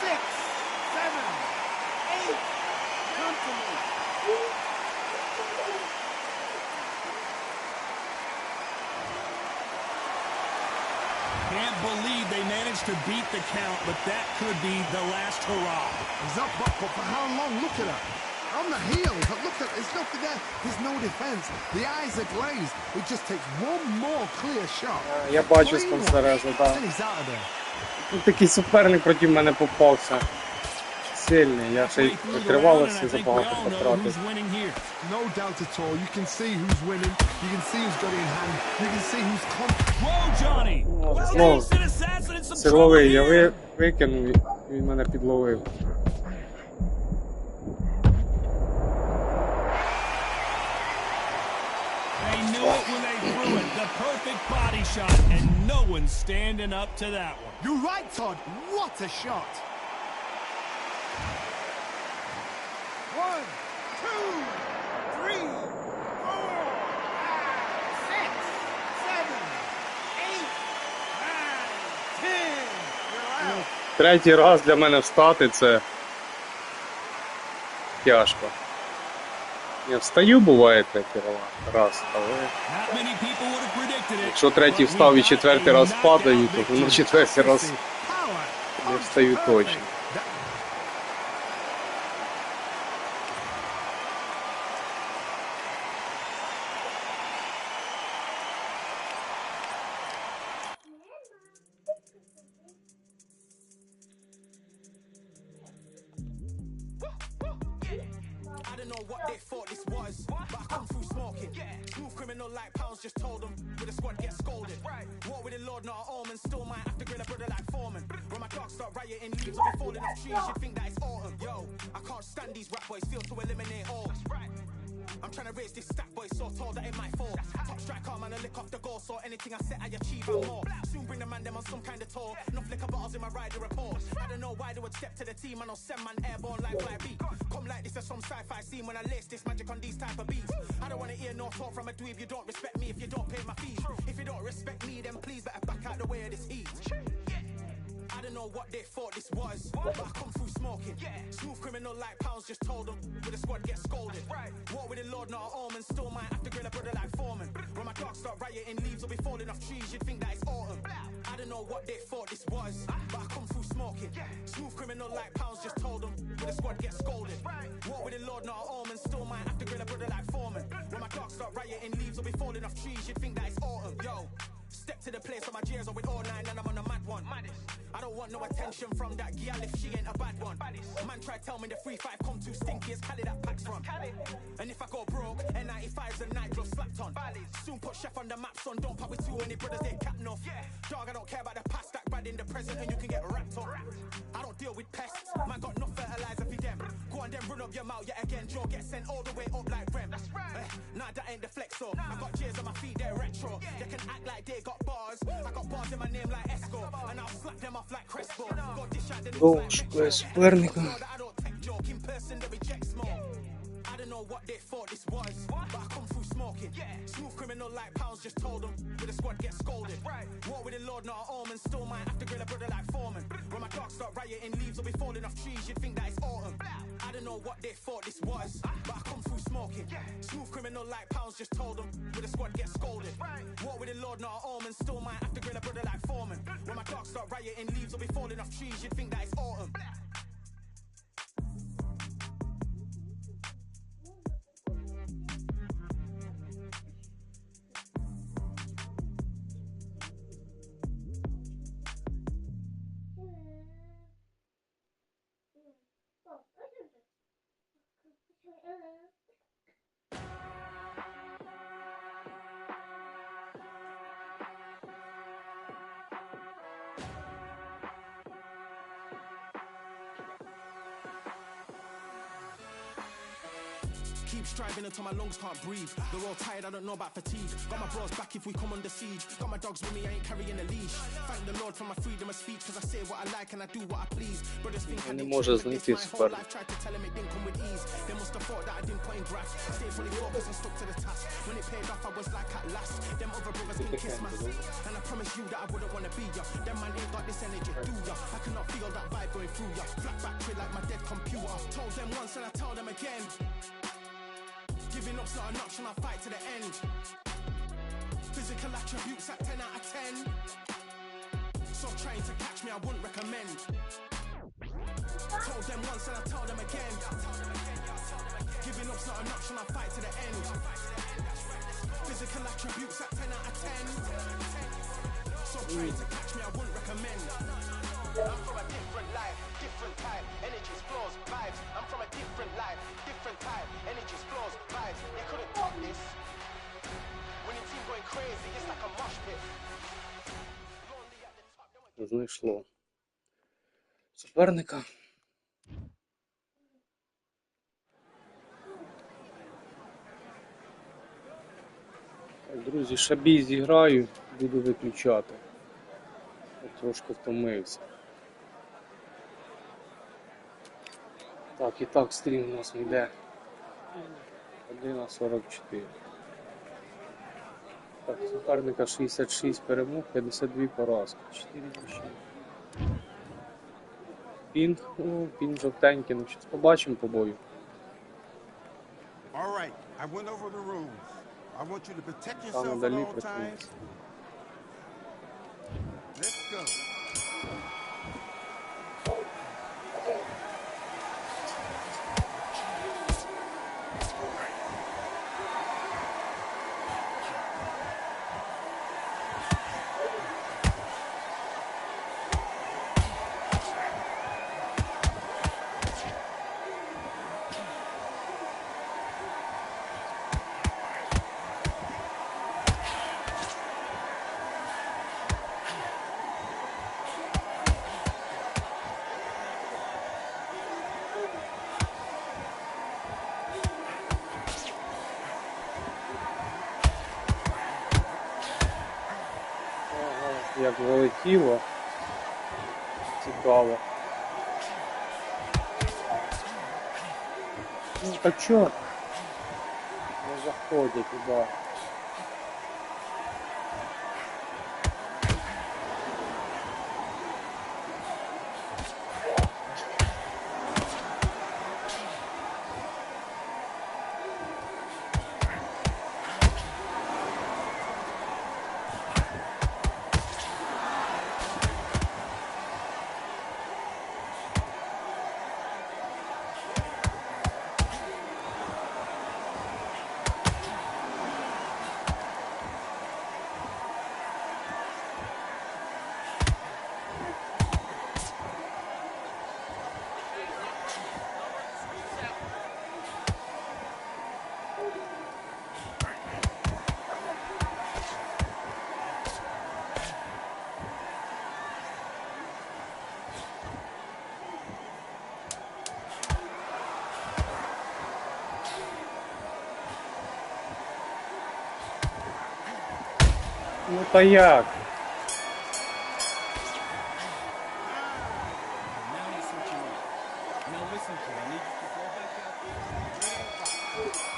[SPEAKER 10] 6, 7, 8. Come to me.
[SPEAKER 2] Can't believe they managed to beat the count, but that could be the last hurrah.
[SPEAKER 3] He's up, but for how long? Look at that. On the heels. Look at there's nothing there. There's no defense. The eyes are glazed. It just takes one more clear shot.
[SPEAKER 5] Я бачу спонсорезу, так.
[SPEAKER 3] And he's out of there.
[SPEAKER 5] Тут такий суперник проти мене попався. Сильний. Я ще й викривалася і забагато потратив.
[SPEAKER 3] No doubt at all. You can see who's winning. You can see who's got it in hand. You can see who's confident.
[SPEAKER 5] Знову силовий. Я викинув, він мене підловив.
[SPEAKER 2] They knew it when they threw it. The perfect body shot, and no one's standing up to that one.
[SPEAKER 3] You're right, Todd. What a shot.
[SPEAKER 10] 1, 2, 3, 4, 5, 6, 7, 8, 9, 10. You're out.
[SPEAKER 5] Третій раз для мене встати – це тяжко. Я встаю, буває третій раз, але якщо третій встав і четвертий раз падаю, то на четвертий раз не встаю точно.
[SPEAKER 1] I'm trying to raise this stat boy so tall that it might fall. Top striker, man, I lick off the goal, so anything I set, I achieve and more. Soon bring the man them on some kind of tour. No flicker bottles in my rider report. I don't know why they would step to the team, and I'll send man airborne like fly beat. Come like this as some sci-fi scene when I lace this magic on these type of beats. I don't want to hear no talk from a dweeb. You don't respect me if you don't pay my fees. If you don't respect me, then please better back out the way of this heat. I don't know what they thought this was, but I come through smoking. Smooth criminal like pounds, just told them with the squad get scolded. War with the Lord, not an omen. Still might have to grill a brother like Foreman. When my dogs start rioting, leaves will be falling off trees. You'd think that it's autumn. I don't know what they thought this was, but I come through smoking. Smooth criminal like pounds, just told them with the squad get scolded. War with the Lord, not an omen. Still might have to grill a brother like Foreman. When my dogs start rioting, leaves will be falling off trees. You'd think that it's autumn. Yo. Step to the place where my J's are with all nine and I'm on a mad one. I don't want no attention from that gal if she ain't a bad one. Man try tell me the 3-5 come too stinky, it's Cali that packs from. And if I go broke, N95's a nightclub slapped on. Soon put chef on the map, son, don't pop with too many brothers, they cap enough. Dog, I don't care about the past, that bad in the present and you can get wrapped up. I don't deal with pests, man got no fertilizer for them. Go on then run up your mouth yet again, Joe get sent all the way up like Rem. Nah, that ain't the flex, so I got J's on my feet, they're retro. They can act like they got bars, I got bars in my name like Esco, and I'll slap them off like Crespo. Go dish out the news like Metro. I don't take joke in person, they reject smoke. I don't know what they thought this was, but I come through smoking. Smooth criminal like pounds, just told them with the squad get scolded. War with the Lord, not an omen. Still might have to grill a brother like Foreman. When my dogs start rioting, leaves will be falling off trees. You'd think that it's autumn. I don't know what they thought this was, but I come through smoking. Smooth criminal like pounds, just told them with the squad get scolded. War with the Lord, not an omen. Still might have to grill a brother like Foreman. When my dogs start rioting, leaves will be falling off trees. You'd think that it's autumn. Keep striving until my lungs can't breathe. They're all tired, I don't know about fatigue. Got my bros back if we come under siege. Got my dogs with me, I ain't carrying a leash. Thank the Lord for my freedom of speech, cause I say what I like and I do what I please. Brothers think I didn't choose this my whole life. Tried to tell him it didn't come with ease. They must have thought that I didn't put in graft. Stayed fully focused and stuck to the task. When it paid off, I was like at last. Them other brothers can kiss my seat. And I promise you that I wouldn't want to be ya. Them man ain't got this energy, do ya? I cannot feel that vibe going through ya. Flat battery like my dead computer. Told them once and I tell them again. Giving up's not an option, I'll fight to the end. Physical attributes at 10 out of 10. So trying to catch me, I wouldn't recommend. Told them once and I tell them again. Giving up's not an option, I'll fight to the end. Physical attributes at 10 out of 10. So trying to catch me, I wouldn't recommend. I'm from a different life, different type, energies, flows, vibes. I'm from a different life, different type, energies, flows, vibes. They couldn't top this. Winning team going crazy, it's like a mosh pit.
[SPEAKER 5] Знайшло суперника. Так, друзі, ще бій зіграю, буду виключати. Трошки втомився. Так, і так стрім у нас йде 1:44. Так, суперника 66 перемог, 52 поразки, 4 нічиї. Пін, пін жовтенький, ну зараз побачимо по бою.
[SPEAKER 10] All right, I went over the rules. I want you to protect
[SPEAKER 5] Там
[SPEAKER 10] yourself at
[SPEAKER 5] далі
[SPEAKER 10] all times.
[SPEAKER 5] працюється.
[SPEAKER 10] Let's go.
[SPEAKER 5] Як залетіло. Цікаво. Ну так чо? Не заходять туди. Ну та як?
[SPEAKER 6] Now you're switching up. Now listen, kid, I need you to go back out there.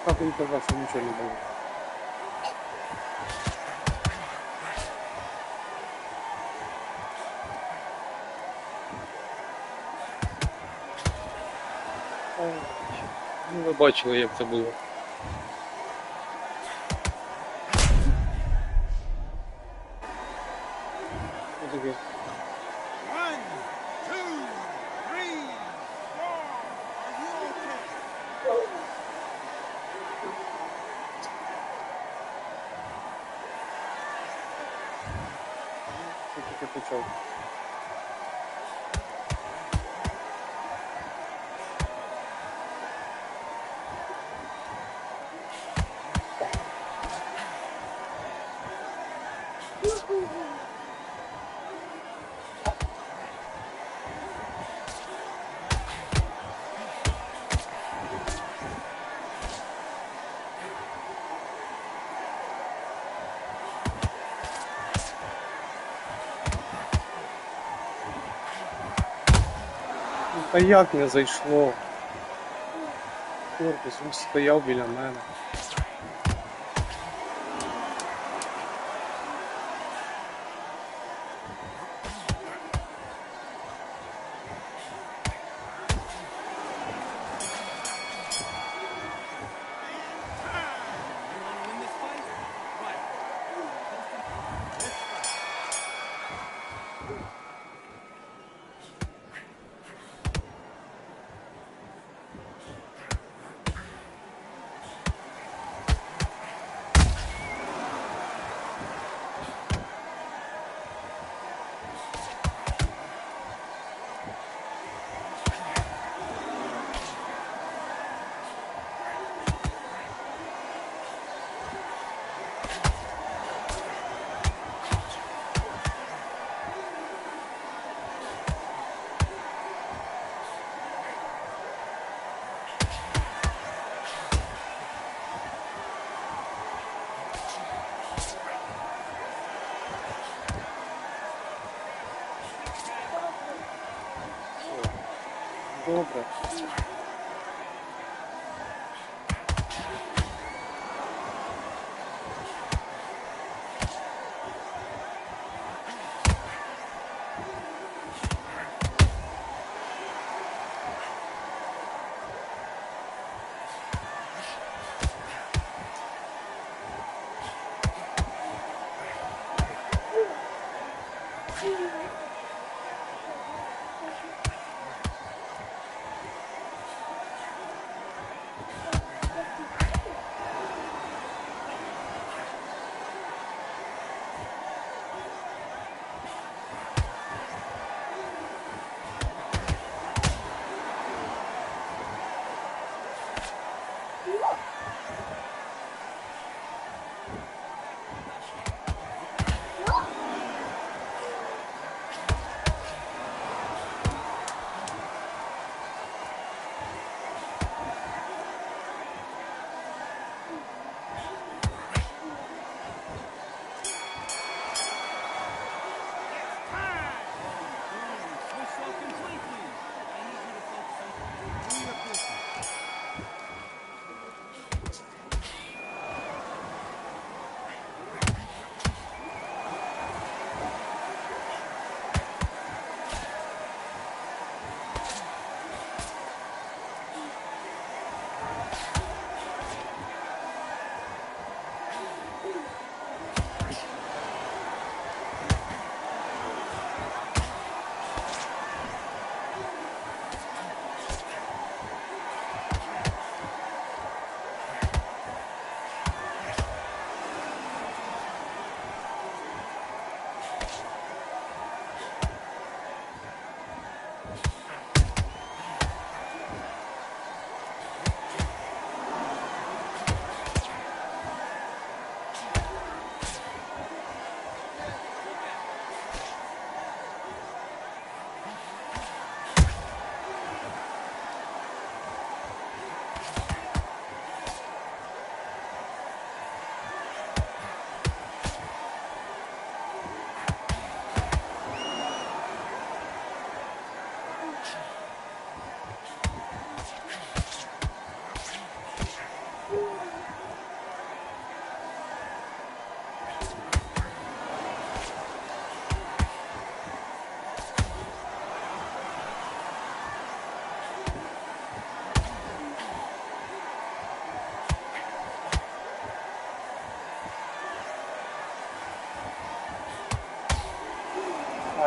[SPEAKER 5] Так він казав, що нічого не було. Ну, ви бачили, як це було. Отаке.
[SPEAKER 10] 1, 2, 3, 4. Are you okay?
[SPEAKER 5] Що таке почав? Та як не зайшло? Корпус, він стояв біля мене. Добре.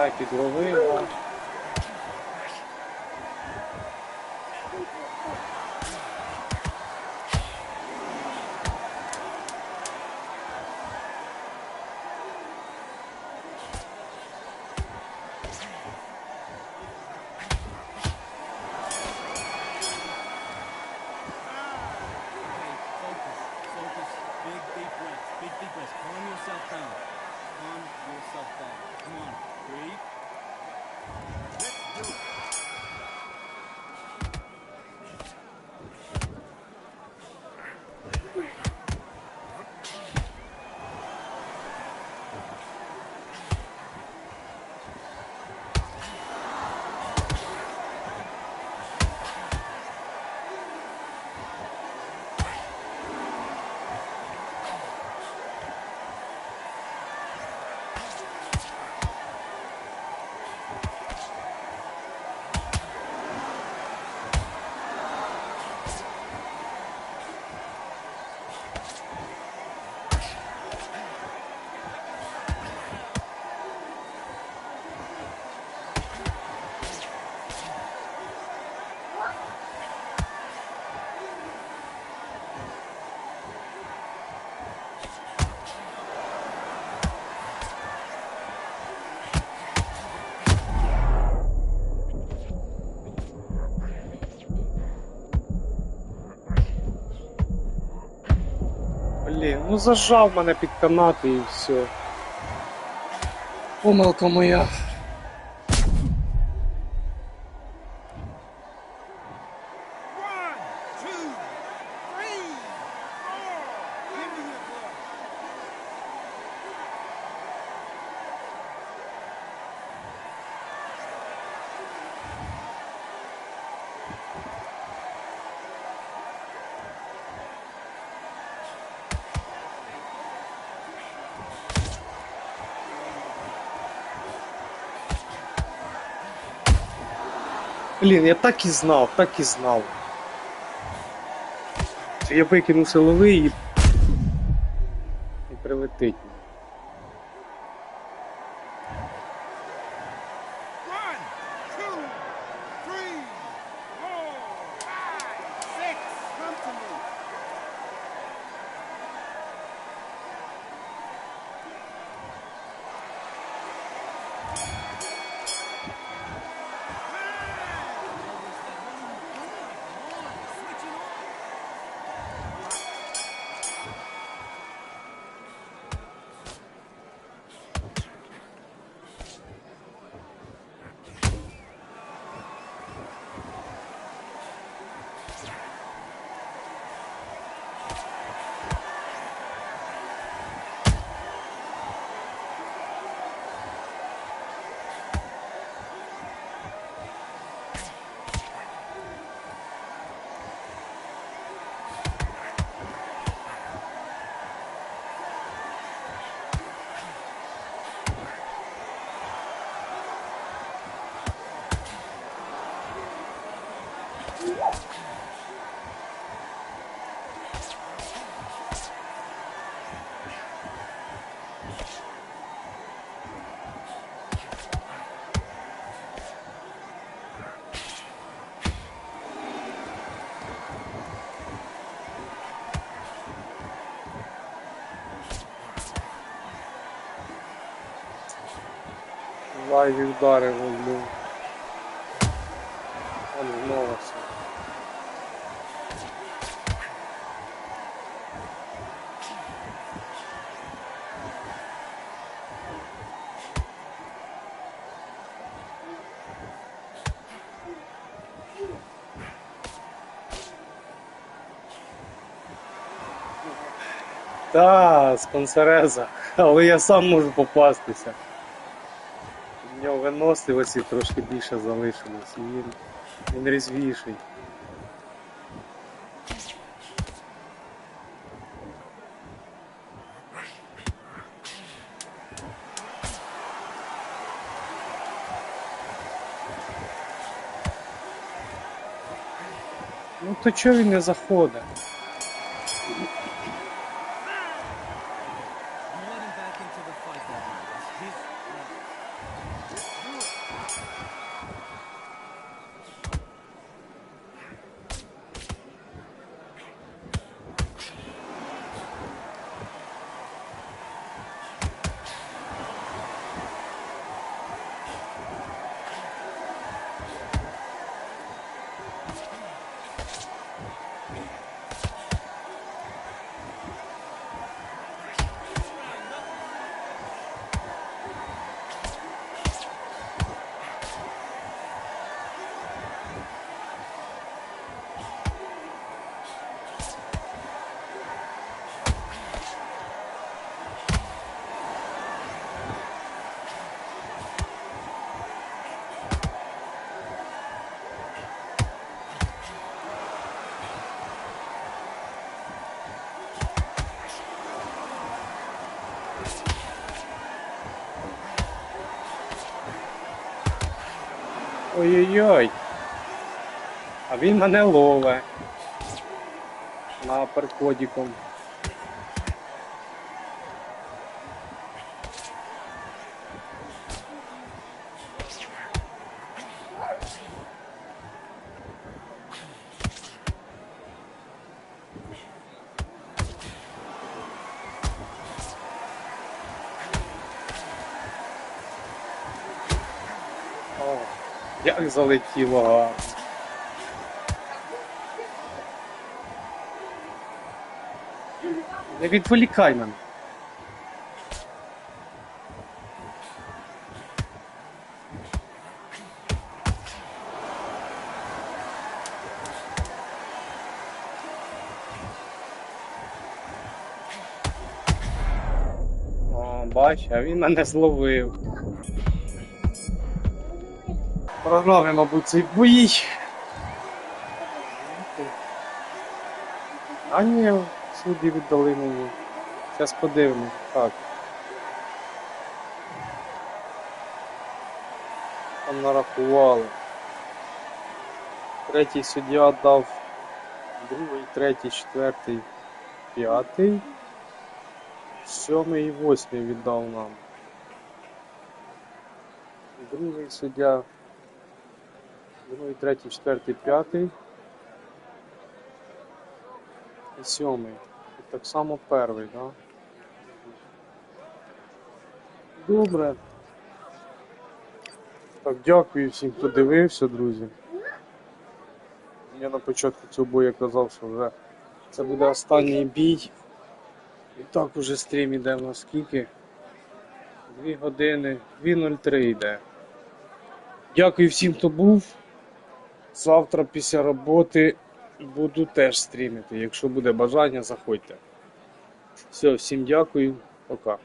[SPEAKER 5] Давай підлови, да.
[SPEAKER 10] Focus. Big deep breaths. Big deep breaths. Calm yourself down. Calm yourself down. Come on. Breathe. Let's do it.
[SPEAKER 5] Блін, ну зажав мене під канати і все. Помилка моя. Блін, я так і знав, так і знав. Я викину силовий і прилетить. Лайві удари роблю. Он знову все. Та, спонсореза, але я сам можу попастися. У нього виносливості трошки більше залишилось, і він різвіший. Ну то чого він не заходить? Ой-ой-ой. А він мене лове. На перходіком. О, як залетіло гарно. Не відволікай мене. О, бач, а він мене зловив. Програв я, мабуть, цей бій. А ні, судді віддали мені. Зараз подивимось. Так. Там нарахували. Третій суддя дав другий, третій, четвертий, п'ятий. Сьомий і восьмий віддав нам. Другий суддя. Другий, третій, четвертий, п'ятий. І сьомий. І так само перший, так? Да? Добре. Так, дякую всім, хто дивився, друзі. Я на початку цього бою казав, що вже це буде останній бій. І так уже стрім іде в нас скільки? 2 години, 2:03 йде. Дякую всім, хто був. Завтра після роботи буду теж стрімити. Якщо буде бажання, заходьте. Все, всім дякую, пока.